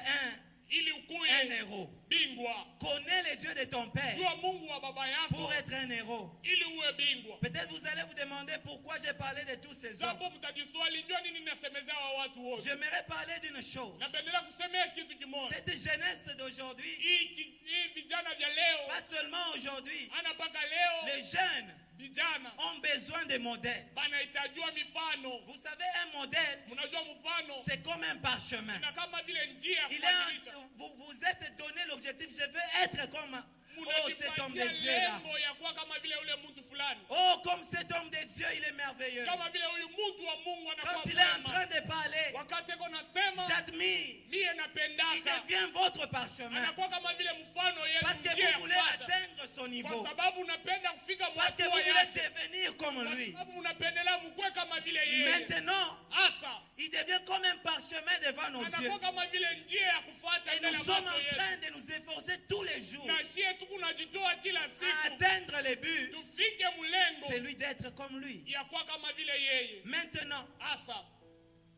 ili un ukuye héros. bingwa. Connais le Dieu de ton Père Jua Mungu wa baba yako pour être un héros. ili uwe bingwa. Peut-être vous allez vous demander pourquoi j'ai parlé de tous ces hommes. Sababu mtajiswali, jua nini nasemezea wa watu wote. J'aimerais parler d'une chose. Napendelea kusemea kitu kimoja. Cette jeunesse d'aujourd'hui, Hii vijana vya leo, pas seulement aujourd'hui, ana mpaka leo les jeunes vijana ont besoin de modèles. banahitajiwa mifano. Vous savez, un modèle, Mnajua mfano c'est comme un parchemin. na kama vile njia ya Il kufuatilisha. vous êtes donné l'objectif, je veux être comme cet homme de Munajipatia Dieu là. lengo ya kuwa kama vile ule mtu fulani. Oh, comme cet homme de Dieu, il est merveilleux. Kama vile huyu mtu wa Mungu Quand anakuwa il est en mwema. train de parler, Wakati eko nasema j'admire. mie Il napendaka, devient votre parchemin. anakuwa kama vile mfano yenu, Parce que njia ya vous voulez kufuata. atteindre son niveau. Kwa sababu unapenda kufika Parce que vous mwatua voulez yake. devenir comme Kwa lui. sababu unapendelea mkwe kama vile yeye. Maintenant, Asa il devient comme un parchemin devant nos yeux. anakuwa kama vile njia ya kufuata Et mbele nous ya sommes macho en yetu. train de nous efforcer tous les jours Na shie tu kunajitoa kila à siku atteindre le but, tufike mlengo celui d'être comme lui. ya kuwa kama vile yeye. Maintenant, Asa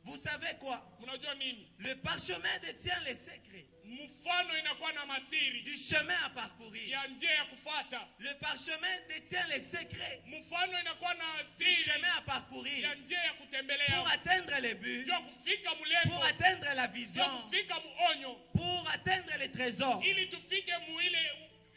vous savez quoi? mnajua nini? Le parchemin détient les secrets Mfano inakuwa na masiri du chemin à parcourir. ya njia ya kufuata. Le parchemin détient les secrets Mfano inakuwa na du siri chemin à parcourir ya njia ya pour kutembelea, atteindre le but, jua kufika mlengo, pour atteindre la jua vision, kufika muonyo, pour atteindre les trésors. ili tufike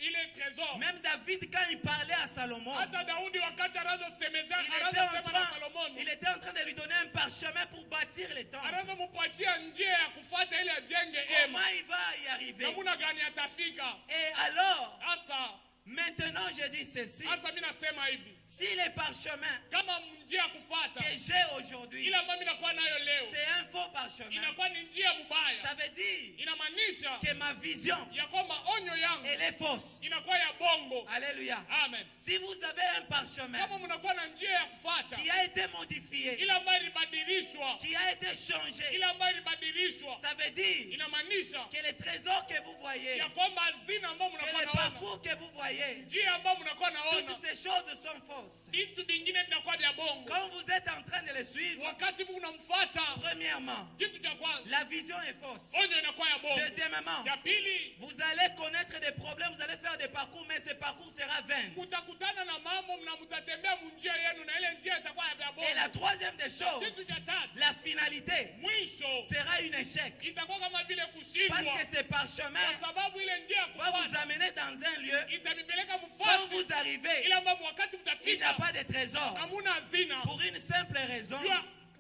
ile trésor. Même David, quand il parlait à Salomon, Hata Daudi wakati anazosemezea il anazosema na Solomoni, était en train de lui donner un parchemin pour bâtir les temples. anazomupatia njia ya kufuata ili ajenge Comment hema. il va y arriver? Namuna gani atafika? Et alors, Asa maintenant je dis ceci. asa mimi nasema hivi, Si les parchemins kama njia ya kufuata que j'ai aujourd'hui, ile ambayo mimi nakuwa nayo leo c'est un faux parchemin, inakuwa ni njia mbaya, ça veut dire inamaanisha que ma vision, ya kwamba onyo yangu elle est fausse. inakuwa ya bongo. Alléluia. Amen. Si vous avez un parchemin Kama mnakuwa na njia ya kufuata qui a été modifié, ile ambayo ilibadilishwa, qui a été changé, ile ambayo ilibadilishwa, ça veut dire inamaanisha que les trésors que vous voyez, ya kwamba hazina ambayo que mnakuwa les naona, parcours que vous voyez, njia ambayo mnakuwa naona, toutes ces choses sont fausses. vitu vingine vinakuwa vya bongo. Quand vous êtes en train de les suivre, Wakati Mungu unamfuata, premièrement, kitu ya kwanza. la vision est fausse. Onyo inakuwa ya bongo. Deuxièmement, Ya pili, vous allez connaître des problèmes, vous allez faire des parcours, mais ce parcours sera vain. mutakutana na mambo na mutatembea munjia yenu na ile njia itakuwa ya bongo. Et la troisième des Kitu choses, cha tatu, la finalité mwisho sera un échec. itakuwa kama vile Parce kushindwa. que ce parchemin Kwa sababu ile njia ya va vous kufuata amener dans un lieu. itanipeleka Quand mfasi. vous arrivez, Ile ambapo wakati il n'y a mtafika pas de trésor. hamuna hazina. Pour une simple raison,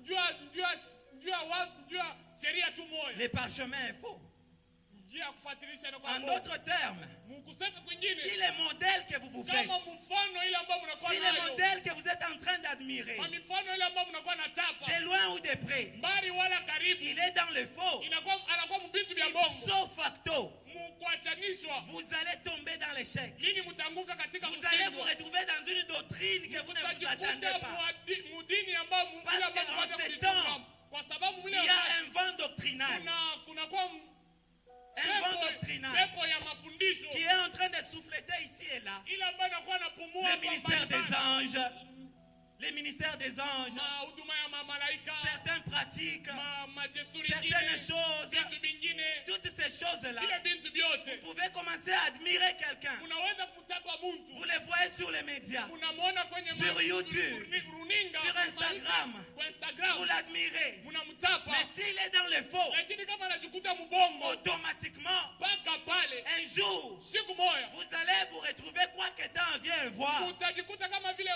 Jua sheria tu moja. le parchemin est faux. Njia ya kufuatilisha inakuwa En bongo. d'autres termes, Mkusema si kwingine le modèle que vous vous faites, kama mfano ile ambayo mnakuwa si le nayo, modèle que vous êtes en train d'admirer, kwa mifano ile ambayo mnakuwa na tapa de loin ou de près, mbali wala karibu, il est dans le faux. anakuwa mbitu vya bongo. Ipso facto, Mkuachanishwa vous allez tomber dans l'échec. lini mtanguka katika Vous allez vous kushindwa. retrouver dans une doctrine que vous ne vous attendez Mtajikuta pas. mudini ambao Parce mwile que ambao en mwaje ces kujitunga. temps, Kwa sababu mwile Il y a un vent doctrinal, kunakuwa un vent doctrinal pepo ya mafundisho qui est en train de souffleter ici et là. ile ambayo inakuwa napumua Le ministère des anges, les ministères des anges, huduma ya mamalaika, certaines pratiques, majesturi certaines ingine, choses, vitu vingine, toutes ces choses-là, vile bintu vyote vous pouvez commencer à admirer quelqu'un. unaweza kutapa mtu, Vous les voyez sur les médias, unamwona kwenye Sur YouTube, runinga, sur Instagram. kwa vous Instagram, l'admirez. mnamtapa, Mais s'il est dans le faux, lakini kama anajikuta mbongo automatiquement, mpaka pale un jour, siku moja vous allez vous retrouver quoi que temps vient voir. utajikuta kama vile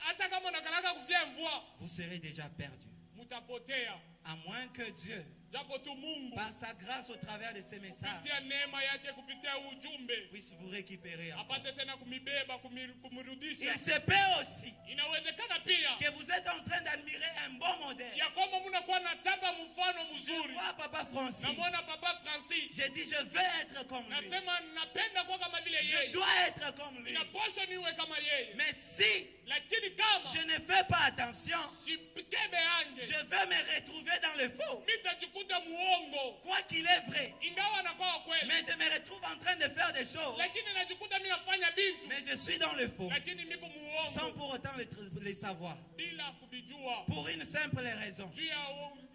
hata kama unakalaka kufia mvua Vous serez déjà perdu. mtapotea, À moins que Dieu, japo tu Mungu par sa grâce au travers de ces messages, kupitia neema yake kupitia ujumbe puisse vous récupérer encore. apate tena kumibeba kumrudisha. Il se peut aussi Inawezekana pia que vous êtes en train d'admirer un bon modèle. ya kwamba mnakuwa na tapa mfano Je mzuri. vois Papa Francis. Namwona Papa Francis, J'ai dit, je veux être comme lui. nasema napenda kuwa kama vile Je yeye, dois être comme lui. inapaswa niwe kama yeye, Mais si lakini kama je ne fais pas attention, sipikebe ange je vais me retrouver dans le faux. mitajikuta muongo, Quoi qu'il est vrai. ingawa anakuwa kweli, Mais je me retrouve en train de faire des choses. lakini najikuta mimi nafanya bintu, Mais je suis dans le faux. lakini miko Sans muongo pour autant les savoir. bila kubijua, Pour une simple raison. juu ya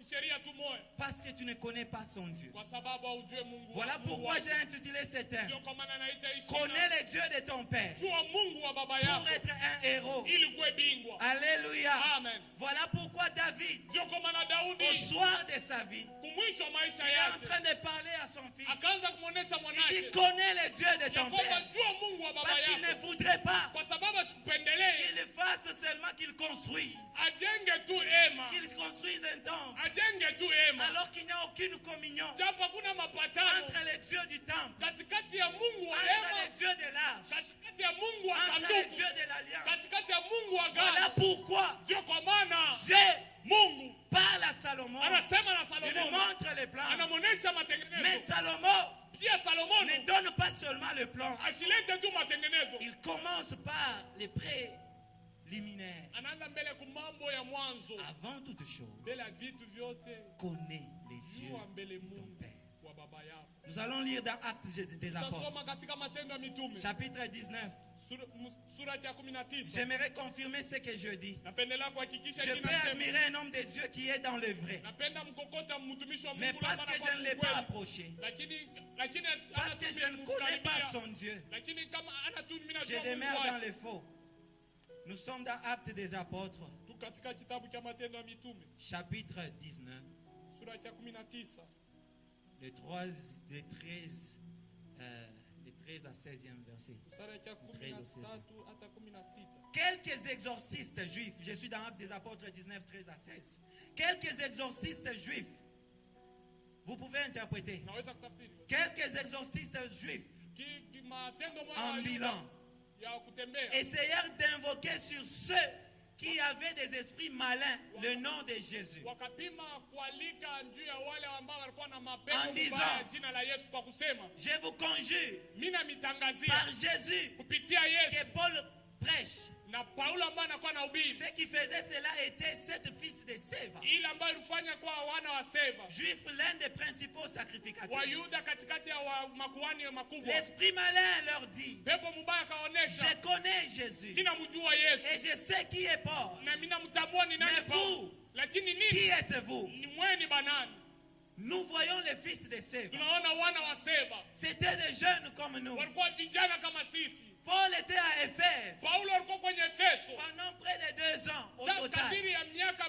sheria tu moja, Parce que tu ne connais pas son Dieu. kwa sababu haujue Mungu. Voilà Mungu pourquoi wako. j'ai intitulé ce thème. Ndio kwa maana naita hii Connais shina, le Dieu de ton Père jua Mungu wa baba pour yako être un héros. ili kuwe bingwa. Alléluia. Amen. Voilà pourquoi David, Ndio kwa maana au Daudi soir de sa vie, kumwisho wa maisha il est en yake train de parler à son fils. akaanza kumwonyesha Il mwanake dit, connais le Dieu de ya ton kwamba Père. jua Mungu wa baba Parce qu'il ne yako, voudrait pas kwa sababu asikupendelee, qu'il fasse seulement qu'il construise. ajenge tu ema, Qu'il construise un temple. ajenge tu ema, Alors qu'il n'y a aucune communion japo hakuna mapatano entre les dieux du temple, katikati ya Mungu wa entre ema, les dieux de l'âge, katikati ya Mungu wa entre les sanduku, dieux de l'alliance. katikati ya Mungu wa Voilà agano. pourquoi Ndio kwa maana Dieu Mungu parle à Salomon. anasema na Il lui Salomo, montre les plans. anamwonyesha Mais matengenezo. Salomon Pia Salomono ne donne pas seulement le plan. ashilete tu matengenezo, Il commence par les préliminaires. anaanza mbele kumambo ya mwanzo, Avant toute chose, mbele ya vitu vyote, connais les dieux jua mbele de ton Mungu Père. wa baba yako. Nous allons lire dans Actes des Apôtres, Tutasoma katika Matendo ya Mitume Chapitre 19. sura ya 19. J'aimerais confirmer ce que je dis. Napendelea kuhakikisha Je peux kinasema, admirer un homme de Dieu qui est dans le vrai. napenda mkokota mtumishi wa Mais Mungu parce labda que je anakuwa ne l'ai pas mkweli. approché. lakini Parce que je ne connais pas son Dieu. lakini kama ana tu mimi Je najua Mungu demeure dans wake. le faux. Nous sommes dans Actes des Apôtres, Tu katika kitabu cha Matendo ya Mitume chapitre 19, sura ya 19 le 13 à 16e verset. sura ya 13 hata 16. quelques exorcistes juifs, je suis dans Actes des Apôtres 19, 13 à 16. Quelques exorcistes juifs, vous pouvez interpréter. Naweza kutafsiri. Quelques exorcistes juifs Matendo moja en bilan ya kutembea essayèrent d'invoquer sur ceux qui avaient des esprits malins le nom de Jésus. wakapima kualika juu ya wale ambao walikuwa na En mapepo disant, mabaya jina la Yesu kwa kusema, Je vous conjure mimi namitangazia par Jésus kupitia que Yesu. Paul prêche. Na Paulo ambaye anakuwa na ubiri Ce qui faisait cela était sept fils de Séva, ile ambayo ilifanya kwa wana wa Seva juifs, l'un des principaux sacrificateurs. Wayuda katikati ya makuhani makubwa. L'esprit malin leur dit, Pepo mubaya kaonesha, je connais Jésus mimi namjua Yesu et je sais qui est Paul. na mimi namtambua ni nani Mais Paulo, vous, lakini qui nini êtes-vous? ni mweni banani? nous voyons les fils de Séva. tunaona wana wa Seva C'était des jeunes comme nous. walikuwa vijana kama sisi. Paul était à Éphèse Paulo alikuwa kwenye Efeso pendant près de 2 ans au total. kadiri ya miaka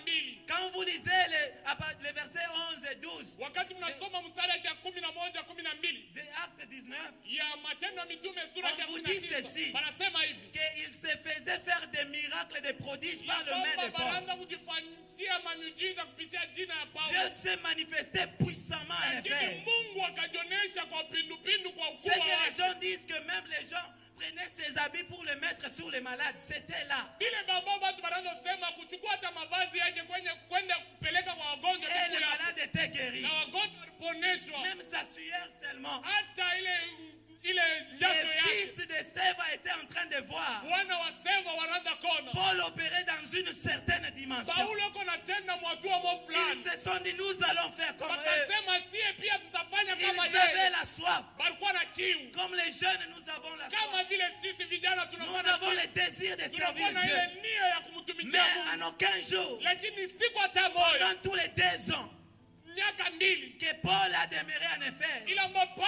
2. Quand vous lisez les versets 11 et 12 Wakati mnasoma mstari ya 11 12 de Actes 19, ya Matendo ya Mitume sura ya on vous dit 19, ceci, wanasema hivi qu'il se faisait faire des miracles, des prodiges par le main de Paul. banaanza kujifanyia miujiza kupitia jina ya Paulo. Dieu s'est manifesté puissamment en Lakini Éphèse. Mungu akajionyesha kwa pindu kwa Ce ukubwa que les wake. gens disent que même les gens prenaient ses habits pour les mettre sur les malades, c'était là. Ile baba watu banaanza kusema kuchukua hata mavazi yake kwenda kupeleka kwa wagonjwa Et les siku yake. malades étaient guéris. Na wagonjwa waliponeshwa. Même sa sueur seulement. Hata ile Les jasho yake. fils de Séva étaient en train de voir Wana wa Seva wanaanza kona. Paul opérer dans une certaine dimension. Paulo kona tenda mwatua mo Ils fulani. se sont dit, nous allons faire comme eux. Wakasema sie pia tutafanya kama Ils avaient yeye. la soif. Walikuwa na kiu. Comme les jeunes, nous avons la soif. Kama vile sisi vijana Nous tunakuwa na avons kiu. le désir de servir Tunakuwa na Dieu. ile nia ya kumtumikia Mais Mungu. en aucun jour, Lakini siku hata moja pendant tous les 2 ans miaka 2 que Paul a demeuré en Éphèse, ila ambapo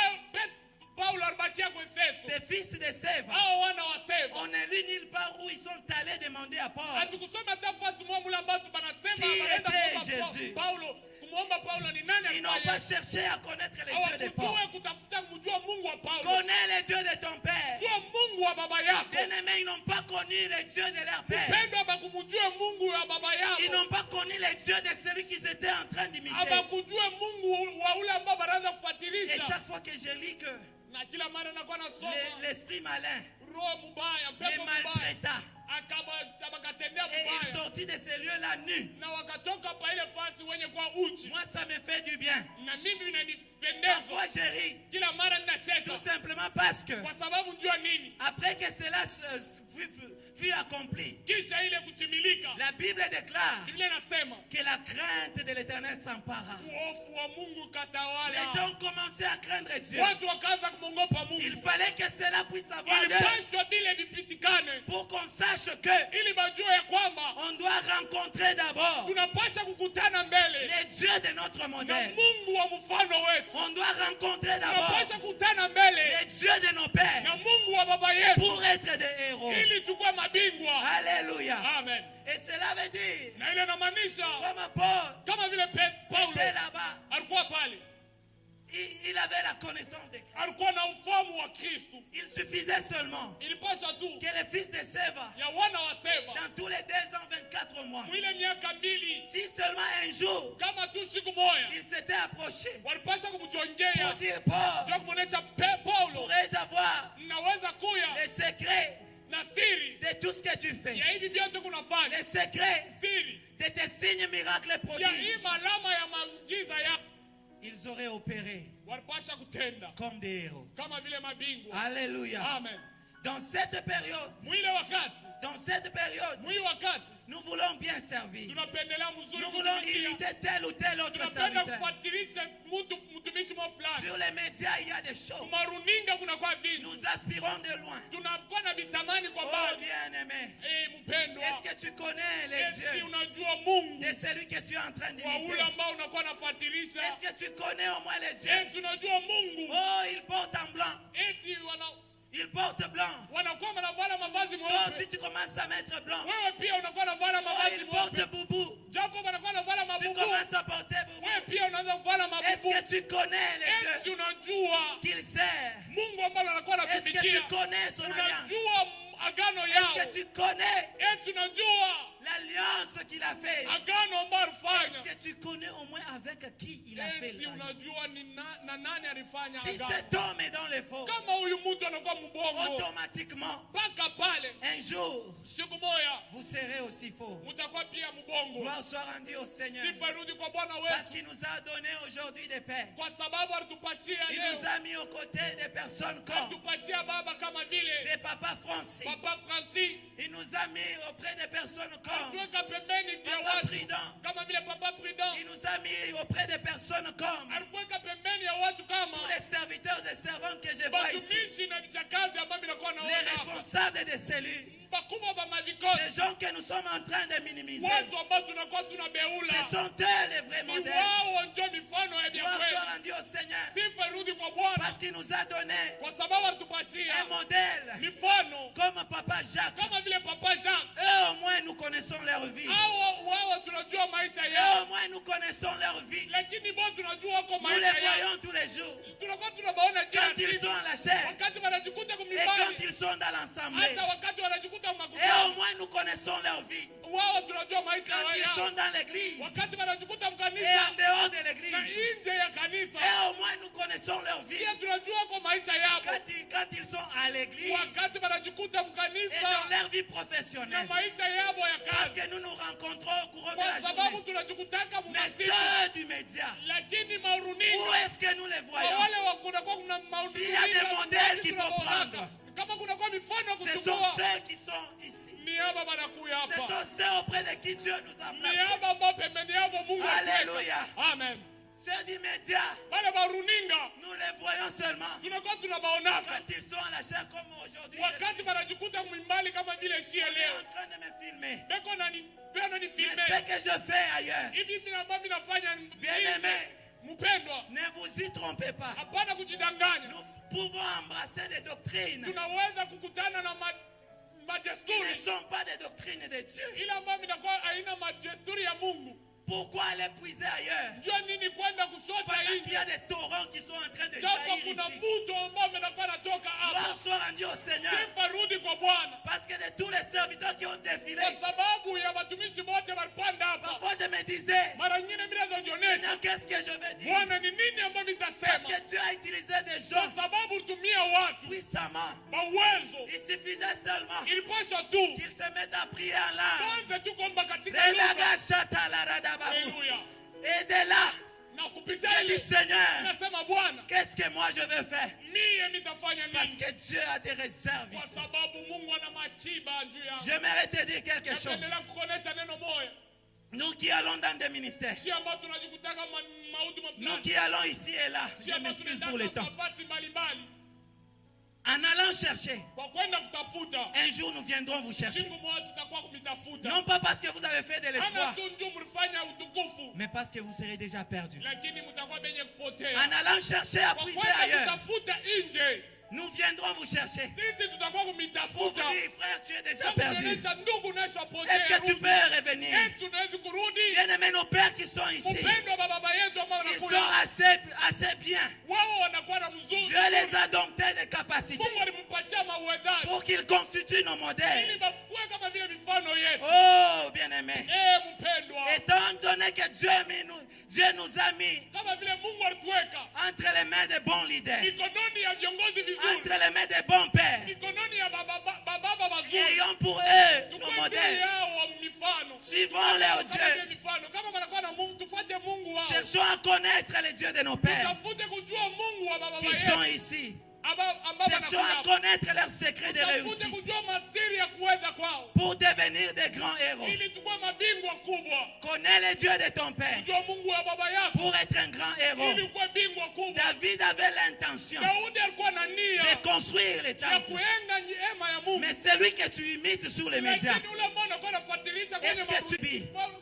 Paulo alibakia kwa Efeso. ses fils de Séva, Hao wana wa Seva. on ne lit nulle part où ils sont allés demander à Paul. Hatukusoma hata fasi mwa mula ambao banasema Qui wanaenda était kuomba Jésus? Paulo, kumuomba Paulo ni nani Ils n'ont alikuwa pas Yesu. cherché à connaître les dieux de Paul. Hawakujua kutafuta kumjua Mungu wa Paulo. Connais les dieux de ton père. Jua Mungu wa baba yako. Bien-aimés, ils n'ont pas connu les dieux de leur père. Pendo abakumjua Mungu wa baba Ils yako. n'ont pas connu les dieux de celui qu'ils étaient en train d'imiter. Abakujua Mungu wa ule ambao banaanza Et kufuatilisha. chaque fois que je lis que Na kila mara nakuwa nasoma l'esprit malin roho mubaya, les pepo mubaya maltraita akatendea et ils mubaya. sortit de ces lieux-là nus. Na wakatoka pa ile fasi wenye kwa uchi. Moi, ça me fait du bien. Na mimi inanipendeza. Parfois, je ris. Kila mara ninacheka. Tout simplement parce que Kwa sababu njua nini? après que cela fut accompli, Kisha ile kutimilika. la Bible déclare Biblia inasema que la crainte de l'Éternel s'empara. uofu wa Mungu Les katawala. gens commençaient à craindre Dieu. Watu wakaanza kumwogopa Il Mungu. fallait que cela puisse avoir lieu Ilipashwa vile vipitikane pour qu'on sache que ili bajue ya kwamba on doit rencontrer d'abord tunapasha kukutana mbele les dieux de notre na modèle. Mungu wa mfano wetu. On doit rencontrer d'abord Tunapasha kukutana mbele les dieux de nos pères na Mungu wa baba yetu pour être des héros. ili tukue mabingwa. Alléluia. Amen. Et cela veut dire, Na ile inamaanisha comme Paul kama vile Paulo était là-bas, alikuwa pale, il avait la connaissance de Christ. alikuwa na ufahamu wa Kristo. Il suffisait seulement Ilipasha tu que les fils de Séva, ya wana wa Seva dans tous les 2 ans, 24 mois, mwile miaka 2, si seulement un jour, kama tu siku moja il s'était approché walipasha pour kumjongea dire, Paul, ndio kumuonesha Paulo, pourrais-je avoir naweza kuya les secrets na siri de tout ce que tu fais, ya hivi vyote kunafanya, les secrets siri de tes signes, miracles et ya hii prodiges. malama ya maagiza ya Ils auraient opéré walipasha kutenda comme des héros. kama vile mabingwa. Alléluia. Amen. Dans cette période, Mwile wakati, Mwi wakati, nous voulons bien servir. tunapendelea mzuri Nous voulons kutumikia. imiter tel ou tel autre Tunapenda serviteur. kufuatilisha mtumishi mwa fulani. Sur les médias, il y a des choses. Kumaruninga kunakuwa vitu. Nous aspirons de loin. Tunakuwa na vitamani kwa Oh mbali. bien-aimé, Mpendwa. est-ce que tu connais les Esi dieux unajua Mungu de celui que tu es en train wa ule d'imiter? ambao unakuwa nafuatilisha. Est-ce que tu connais au moins les dieux? Esi unajua Mungu. Oh, ils portent en blanc. Eti Ils portent blanc. wanakuwa wanavala mavazi Oh, mweupe. si tu commences à mettre blanc. Wewe pia unakuwa unavala Oh, mavazi ils mweupe. portent boubou. Japo wanakuwa wanavala Tu mabubu. commences à porter boubou. Wewe pia unaanza kuvala Est-ce mabubu. que tu connais les Eti dieux unajua qu'il sert? Mungu ambaye anakuwa Est-ce que tu anatumikia. connais son alliance? Unajua agano Est-ce yao. que tu connais Eti unajua l'alliance qu'il a fait? agano ambayo Est-ce alifanya. que tu connais au moins avec qui il a fait Eti l'alliance? unajua ni na nani alifanya Si agano. cet homme est dans les faux, Kama huyu mtu anakuwa mbongo, automatiquement, mpaka pale un jour, siku moja vous serez aussi faux. mtakuwa pia mbongo. Gloire soit rendue au Seigneur. Sifa irudi kwa Bwana Parce wetu, qu'il nous a donné aujourd'hui des pères. kwa sababu alitupatia Il leo, nous a mis aux côtés des personnes comme alitupatia baba kama vile des papas Francis. Papa Francis, Il nous a mis auprès des personnes comme alituweka pembeni ya Papa watu Prudent. kama vile Papa Prudent, Il nous a mis auprès des personnes comme alikuweka pembeni ya watu kama tous les serviteurs et servantes que je vois ici. watumishi na vichakazi ambao vinakuwa Les naona hapa, responsables des cellules. bakubwa ba Ces mavikosi, gens que nous sommes en train de minimiser. watu ambao tunakuwa tunabeula, Ce sont eux les vrais ni modèles. wao ndio Seigneur. Sifa irudi kwa Bwana Parce qu'il nous a donné kwa sababu alitupatia un modèle mifano comme Papa Jacques. kama vile Papa Jacques. Eux au moins nous connaissons leur vie. Wao tunajua maisha Eux yao, au moins nous connaissons leur vie. lakini bo tunajua kwa Nous les maisha yao. voyons tous les jours. Tunakuwa tunabaona kila Quand ils siku sont à la chair wakati wanajikuta et quand kumibali, ils sont dans l'assemblée. hata wakati wanajikuta Et au makutano, moins nous connaissons leur vie. wao tunajua maisha Quand ils yao. sont dans l'église Wakati wanajikuta et mkanisa en dehors de na l'église. nje ya kanisa, Et au moins nous connaissons leur vie. pia tunajua kwa maisha yao. Quand ils sont à l'église Wakati wanajikuta et dans mkanisa leur vie na professionnelle. maisha yao ya Parce kazi, que nous nous rencontrons au courant de kwa la sababu journée. tunajikutaka Mais mumasiku, ceux du média, lakini où mauruninga est-ce que nous les kwa voyons? wale kunakuwa kuna S'il y a des modèles qu'il faut tunawaona. prendre, Kama kunakuwa mifano ya ce sont kuchukua, ceux qui sont ici. ni hapa banakuya Ce hapa, sont ceux auprès de qui Dieu nous a ni placés. hapa ambao pembeni yao Mungu Alléluia. atuweka. Amen. Ceux du média, Wale baruninga nous les voyons seulement tunakuwa tunabaonaka quand ils sont à la chair comme aujourd'hui. wakati wanajikuta mwimbali kama vile shie Je suis leo, en train de me filmer. beko Mais filme ce que je fais ailleurs, hivi mimi ambao minafanya bien-aimés, mpendwa, ne vous y trompez pas. hapana kujidanganya. Nous pouvons embrasser des doctrines Tunaweza kukutana na qui ne majesturi sont pas des doctrines de Dieu. ile ambayo inakuwa haina majesturi ya Mungu. Pourquoi les puiser ailleurs? Njua nini kwenda kushota Pendant qu'il y nje, a des torrents qui sont en train de japo jaillir kuna ici. mto ambao unakuwa natoka hapa. Gloire soit rendue au Seigneur. Sifa rudi kwa Bwana, Parce que de tous les serviteurs qui ont défilé kwa ici, sababu ya watumishi wote walipanda hapa. parfois je me disais, Mara nyingine mimi nazojionyesha, Seigneur, qu'est-ce que je vais dire? Bwana ni nini ambayo Parce nitasema, que Dieu a utilisé des kwa gens sababu utumia watu puissamment. kwa uwezo. Il suffisait seulement Ilipasha tu qu'ils se mettent à prier en langue. tuanze tu kuomba katika lugha. Haleluya. Et de là, Na kupitia j'ai dit, ile Seigneur, nasema Bwana, qu'est-ce que moi je vais faire? mie nitafanya Parce nini? que Dieu a des réserves Kwa ici. sababu Mungu ana machiba juu yangu. J'aimerais te dire quelque chose. Napendelea kukuonesha neno moja. Nous qui allons dans des ministères, Si ambao tunajikutaka mauti nous mafulani. qui allons ici et là, Si je ambao m'excuse tunaenda pour le temps. nafasi mbalimbali. En allant chercher, Kwa kwenda kutafuta. un jour nous viendrons vous chercher. Siku moja tutakuwa kumitafuta. Non pas parce que vous avez fait de Ana l'espoir, tu ndio mlifanya utukufu. mais parce que vous serez déjà perdu. Lakini mtakuwa benye kupotea. En allant chercher à Kwa puiser kwenda ailleurs, kutafuta nje. nous viendrons vous chercher. Sisi tutakuwa Pour vous kumitafuta. dire, frère, tu es déjà Kama perdu. unaonyesha ndugu unaisha potea. Est-ce que tu rudi. peux revenir? Eti unaweza kurudi. Bien-aimés, nos pères qui sont ici, Mpendo wa baba yetu ambao ils sont wanakuja. assez bien. Wao wanakuwa na mzuri. Dieu les a domptés de capacités Mungu alimpatia mauwezaji. pour qu'ils constituent nos modèles. Ili bafukue kama vile mifano yetu. Oh, bien-aimés, Mpendwa. étant donné que Dieu nous a mis Kama vile Mungu alituweka entre les mains de bons leaders, mikononi ya viongozi vizuri. entre les mains de bons pères, Mikononi ya baba wazuri. ayons pour eux nos Tukue mbele modèles. yao wa mifano. Suivons leur Kama vile Dieu. mifano. Kama wanakuwa na Mungu, tufuate Mungu wao. Cherchons à connaître les dieux de nos pères Tafute kujua Mungu wa baba qui sont yetu. ici. Ambao Cherchons à wanakuja. connaître leurs secrets de Tafute réussite kujua masiri ya kuweza kwao. pour devenir des grands héros. Ili tukue mabingwa kubwa. Connais les dieux de ton père Kujua Mungu wa baba yako. pour être un grand héros. Ili ukue bingwa kubwa. David avait l'intention Daudi alikuwa na nia de construire les ya temples. kuenga hema ya Mungu. Mais celui que tu imites sur les médias, Lakini ule ambao anakuwa anafuatilisha est-ce kwenye que tu vis? marudio.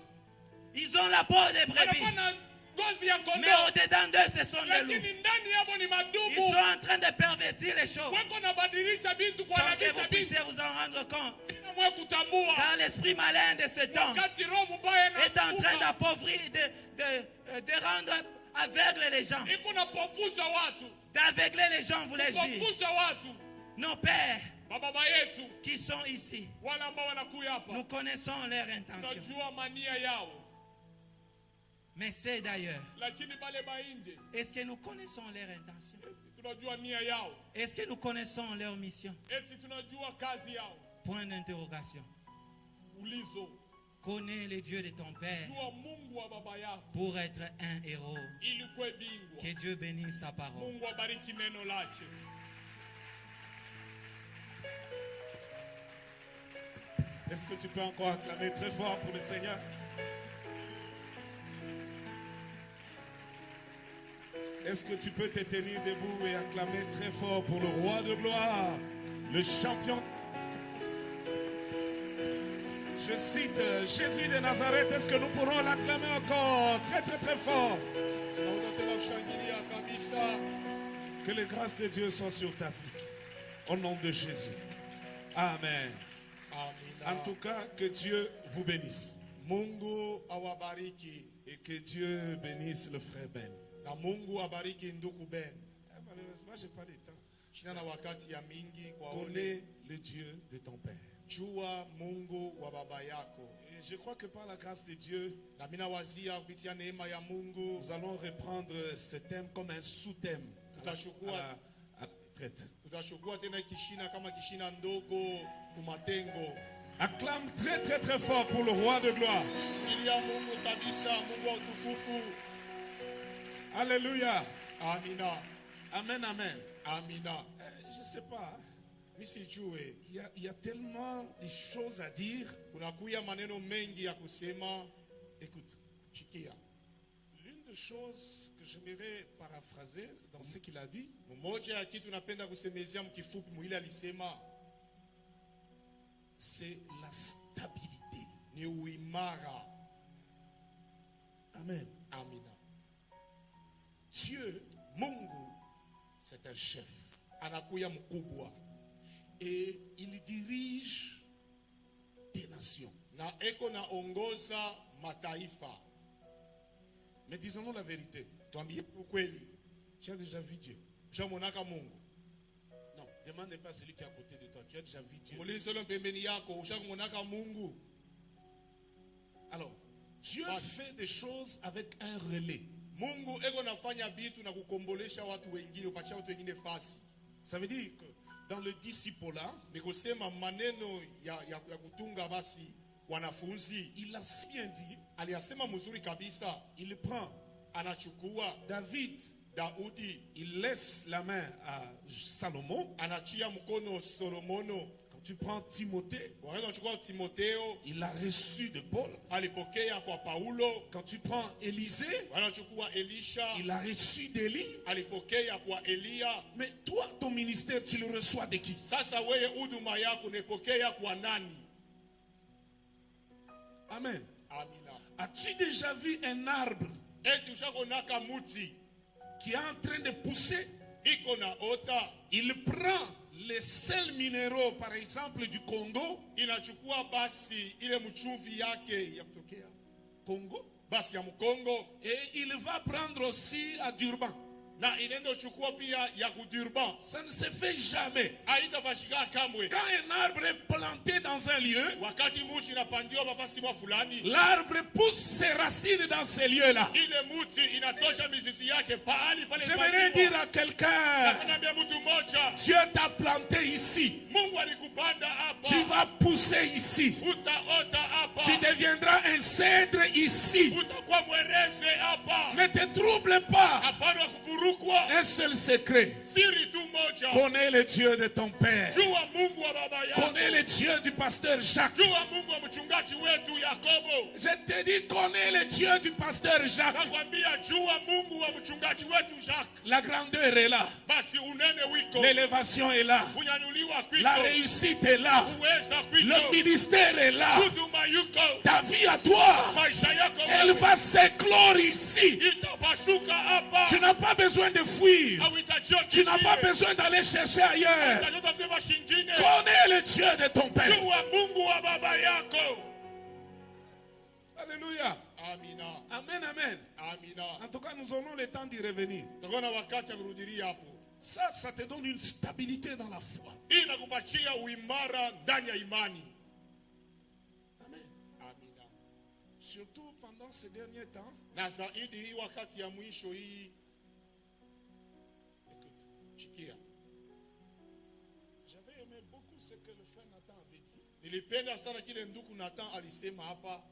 Ils ont la peau des brebis, Anakuwa na ngozi ya mais kondoo. au-dedans d'eux, ce sont des loups. Lakini ndani yabo ni Ils madubu. sont en train de pervertir les choses Wako nabadilisha vitu sans que kuharibisha vous vitu. puissiez vous en rendre compte. Mwe kutambua. Car l'esprit malin de ce temps Wakati roho mbaya est en train inakuja. d'appauvrir, de rendre aveugles les gens. Iko napofusha watu. D'aveugler les gens, voulais-je dire. Pofusha watu. Nos pères Mababa yetu qui sont ici, wale ambao wanakuja hapa. nous connaissons leurs intentions. Tunajua mania yao. Mais c'est d'ailleurs, Lakini bale ba nje est-ce que nous connaissons leurs intentions? tunajua nia yao. Est-ce que nous connaissons leur mission? Eti tunajua kazi yao. Point d'interrogation. Ulizo. Connais les dieux de ton Père Jua Mungu wa baba yako pour être un héros. ili kwe bingwa. Que Dieu bénisse sa parole. Mungu abariki neno lake. Est-ce que tu peux encore acclamer très fort pour le Seigneur? Est-ce que tu peux te tenir debout et acclamer très fort pour le roi de gloire, le champion? Je cite Jésus de Nazareth. Est-ce que nous pourrons l'acclamer encore très très très fort? Tunataka kushangilia kabisa. Que les grâces de Dieu soient sur ta vie. Au nom de Jésus. Amen. En tout cas, que Dieu vous bénisse. Mungu awabariki. Et que Dieu bénisse le frère Ben. Na Mungu abariki ndugu Ben. Malheureusement, je n'ai pas de temps. Shina na wakati ya mingi kwa Connais le Dieu de ton Père. jua Mungu wa baba yako. Et je crois que par la grâce de Dieu, Na mina wazia kupitia neema ya Mungu nous allons reprendre ce thème comme un sous-thème à la retraite. tutachukua tena kishina kama kishina ndogo kumatengo. Acclame très très très fort pour le roi de gloire. Ili ya Mungu kabisa, Mungu wa utukufu. Alléluia. Amina. Amen, amen. Amina. Je ne sais pas. Misijue Il y a tellement de choses à dire. kunakuya maneno mengi ya kusema. Écoute, Chikia. l'une des choses que j'aimerais paraphraser dans ce qu'il a dit, Mmoja ya kitu napenda kusemezea mkifupi mwili alisema c'est la stabilité. ni uimara. Amen. Amina. Dieu, Mungu c'est un chef. anakuya mkubwa Et il dirige des nations. na eko na ongoza mataifa. Mais disons-nous la vérité. Tuambie ukweli. Tu as déjà vu Dieu? Ushamonaka Mungu? Non, demande pas celui qui est à côté de toi. Tu as déjà vu Dieu? Muulize yule pembeni yako, ushamonaka Mungu? Alors, Dieu fait des choses avec un relais. Mungu eko nafanya bitu na kukombolesha watu wengine, upatia watu wengine fasi. Ça veut dire que dans le disciple-là, Ni kusema maneno ya kutunga basi wanafunzi. il a si bien dit, Aliyasema mzuri kabisa. il prend Anachukua David, Daudi, il laisse la main à Salomon. anachia mkono Solomono. Quand tu prends Timothée, Wakati anachukua Timotheo, il a reçu de Paul. alipokea kwa Paulo. Quand tu prends Élisée, Anachukua Elisha, il a reçu d'Élie. alipokea kwa Elia. Mais toi, ton ministère, tu le reçois de qui? Sasa wewe huduma yako unapokea kwa nani? Amen. Amina. As-tu déjà vu un arbre Eti ushakonaka muti qui est en train de pousser? iko na ota, Il prend les sels minéraux, par exemple, du Congo. inachukua basi ile mchumvi yake ya kutokea Congo. basi ya Mkongo, Et il va prendre aussi à Durban. na inaenda kuchukua pia ya kudurban. Ça ne se fait jamais. Haitafashika kamwe. Quand un arbre est planté dans un lieu, Wakati mushi inapandiwa mafasi mwa fulani, l'arbre pousse ses racines dans ces lieux-là. ile muti inatosha mizizi yake pahali pale. J'aimerais dire à quelqu'un, Nakwambia mtu mmoja, Dieu t'a planté ici. Mungu alikupanda hapa. Tu vas pousser ici. Utaota hapa. Tu deviendras un cèdre ici. Utakuwa mwereze hapa. Ne te trouble pas. Hapana kuvurukwa. Un seul secret. Siri tu moja. Connais le Dieu de ton père. Jua Mungu wa baba yako. Connais le Dieu du pasteur Jacques. Jua Mungu wa mchungaji wetu Yakobo. Je te dis, connais le Dieu du pasteur Jacques. Nakwambia jua Mungu wa mchungaji wetu Jacques. La grandeur est là. Basi unene wiko. L'élévation est là. Kunyanyuliwa kwiko. La réussite est là. Uweza kwiko. Le ministère est là. Huduma yuko. Ta vie à toi, Maisha yako elle wewe. va s'éclore ici. Itapasuka hapa. Tu n'as pas besoin de fuir. Hauitakiwa Tu n'as pas kimbie. besoin d'aller chercher ailleurs. Hauitakiwa tafuta mashingine. Connais le Dieu de ton père. Jua Mungu wa baba yako. Alléluia. Amina. Amen, amen. Amina. En tout cas, nous aurons le temps d'y revenir. Tutakuwa na wakati ya kurudilia hapo. Ça te donne une stabilité dans la foi. Hii inakupatia uimara ndani ya imani. Amen. Amina. Surtout pendant ces derniers temps. Na zaidi hii wakati ya mwisho hii, Écoute, shikia. j'avais aimé beaucoup ce que le frère Nathan avait dit. Nilipenda sana kile ndugu Nathan alisema hapa.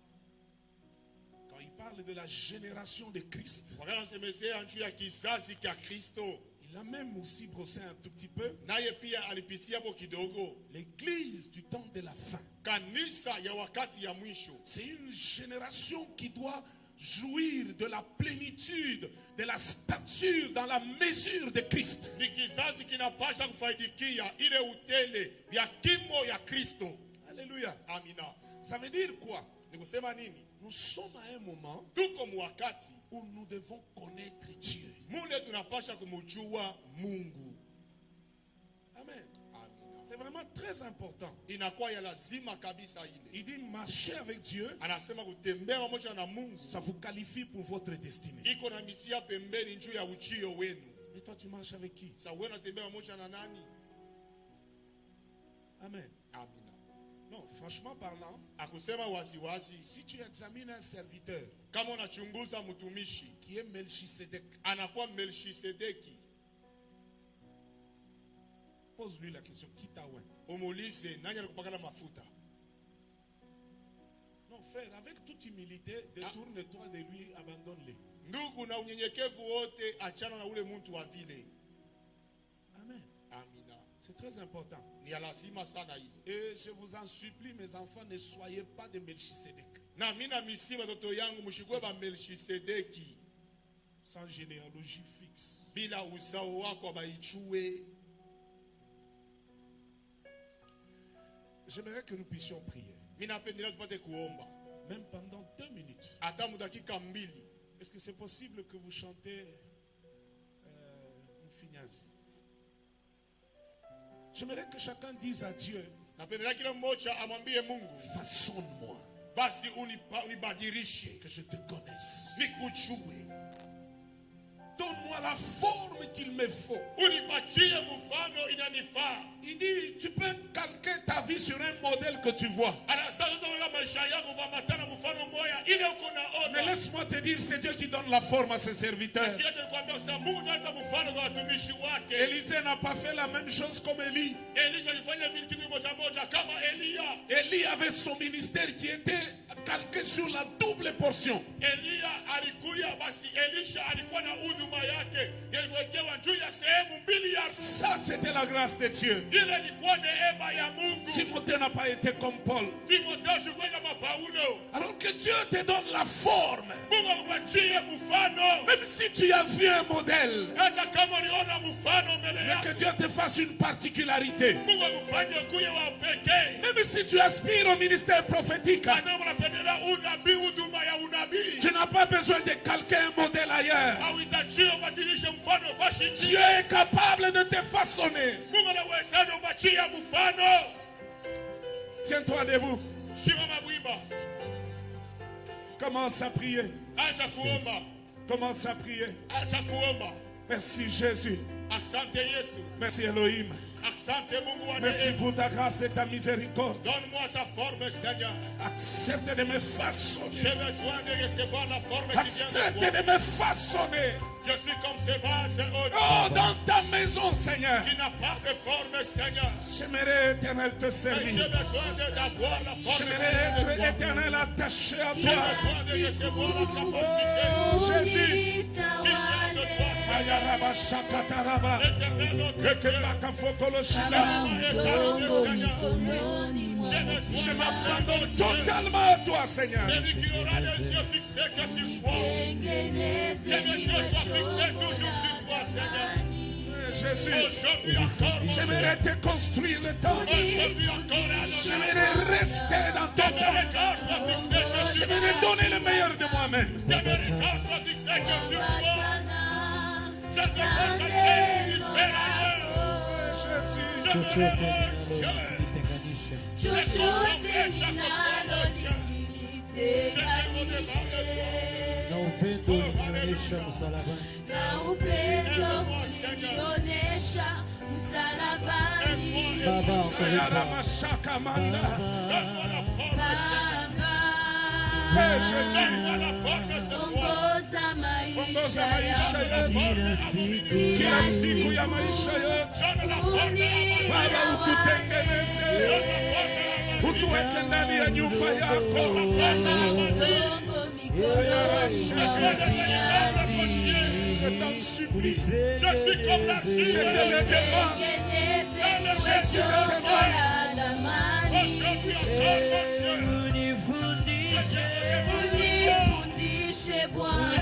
Quand il parle de la génération de Christ. Wakati anasemezea juu ya kizazi cha Kristo. Il a même aussi brossé un tout petit peu. Naye pia alipitia hapo kidogo. L'église du temps de la fin. Kanisa ya wakati ya mwisho. C'est une génération qui doit jouir de la plénitude, de la stature dans la mesure de Christ. Ni kizazi kinapasha kufaidikia ile utele vya kimo ya Kristo. Alléluia. Amina. Ça veut dire quoi? Ni kusema nini? Nous sommes à un moment Tuko mwakati où nous devons connaître Dieu. Mule tunapasha kumujua Mungu. Amen. C'est vraiment très important. Inakuwa ya lazima kabisa ile. Il dit marcher avec Dieu. Anasema kutembea pamoja na Mungu. Ça vous qualifie pour votre destinée. Iko na mitia pembeni juu ya ujio wenu. Mais toi tu marches avec qui? Sasa wewe unatembea pamoja na nani? Amen. Amina. Non, franchement parlant, Akusema waziwazi, si tu examines un serviteur kama unachunguza mtumishi qui est Melchisedec, anakuwa Melchisedeki, pose-lui la question, qui t'a oint? umuulize nani alikupakana mafuta? Non frère, avec toute humilité, détourne-toi de lui, abandonne-le. Ndugu, na unyenyekevu wote achana na ule mtu wa vile. Amen. Amina. C'est très important. Ni ya lazima sana ile. Et je vous en supplie, mes enfants, ne soyez pas de Melchisedec. Na mina misi watoto yangu mshikwe ba Melchisedeki. Sans généalogie fixe. Bila uzao wako baichue. J'aimerais que nous puissions prier. Mina pendelea tupate kuomba. Même pendant 2 minutes. Hata mudakika 2. Est-ce que c'est possible que vous chantez une finesse? J'aimerais que chacun dise à Dieu, Napendelea kila mmoja amwambie Mungu, façonne-moi, basi unibadilishe, que je te connaisse. nikujue. Donne-moi la forme qu'il me faut. Unipatie mfano inanifaa. Il dit, tu peux calquer ta vie sur un modèle que tu vois. Mais laisse-moi te dire, c'est Dieu qui donne la forme à ses serviteurs. Élisée n'a pas fait la même chose comme Élie. Élie avait son ministère qui était calqué sur la double portion. Ça, c'était la grâce de Dieu. Timothée n'a pas été comme Paul. Alors que Dieu te donne la forme. Même si tu as vu un modèle, mais que Dieu te fasse une particularité. Même si tu aspires au ministère prophétique, tu n'as pas besoin de calquer un modèle ailleurs. Dieu est capable de te façonner. Tiens-toi debout. Commence à prier. Commence à prier. Merci Jésus. Merci Elohim. Merci pour ta grâce et ta miséricorde. Donne-moi ta forme, Seigneur. Accepte de me façonner. J'ai besoin de recevoir la forme qui Accepte vient de de me façonner. Je suis comme ce vase, Oh, dans ta maison, Seigneur. qui n'a pas de forme, Seigneur. J'aimerais, Éternel, te Mais servir. j'ai besoin d'avoir la forme. J'aimerais être, Éternel, attaché à J'ai toi. besoin de recevoir la capacité. Oh, Jésus. Qui vient de toi, Seigneur. Ayaraba shakataraba. Éternel, notre Dieu. Ekelaka fokolo shila. Je m'abandonne totalement à toi, Seigneur. Celui qui aura les yeux fixés que sur toi. Que mes yeux soient fixés toujours sur toi, Seigneur. Jésus, Aujourd'hui encore, mon Dieu. j'aimerais te construire le temps. Aujourd'hui encore, Adonai. J'aimerais rester dans ton Que temps. mes regards soient fixés que sur J'aimerais toi. donner le meilleur de moi-même. Que mes regards soient fixés que sur toi. Je ne veux pas calculer le ministère ailleurs. Jésus, Je veux le Dieu. chochote ninalolihitaji na upendo ulionyesha msalabani. na upendo ulionesha msalabani. Baba, encore une fois. Ayaraba shakamanda. Donne-moi la forme, Seigneur. Eh, Jésus, Donne-moi la forme ce soir. Ongoza ongoza maisha maisha yetu. Kila siku Kila siku ya maisha yetu. Donne la forme à ma Baba, ututengeneze. Utuweke ndani ya nyumba yako. udongo mikononi Je t'en supplie. Je suis comme la Je te le demande. tengeneze masoko ya damani. Aujourd'hui encore, mon Dieu. unifundishe Unifundishe Bwana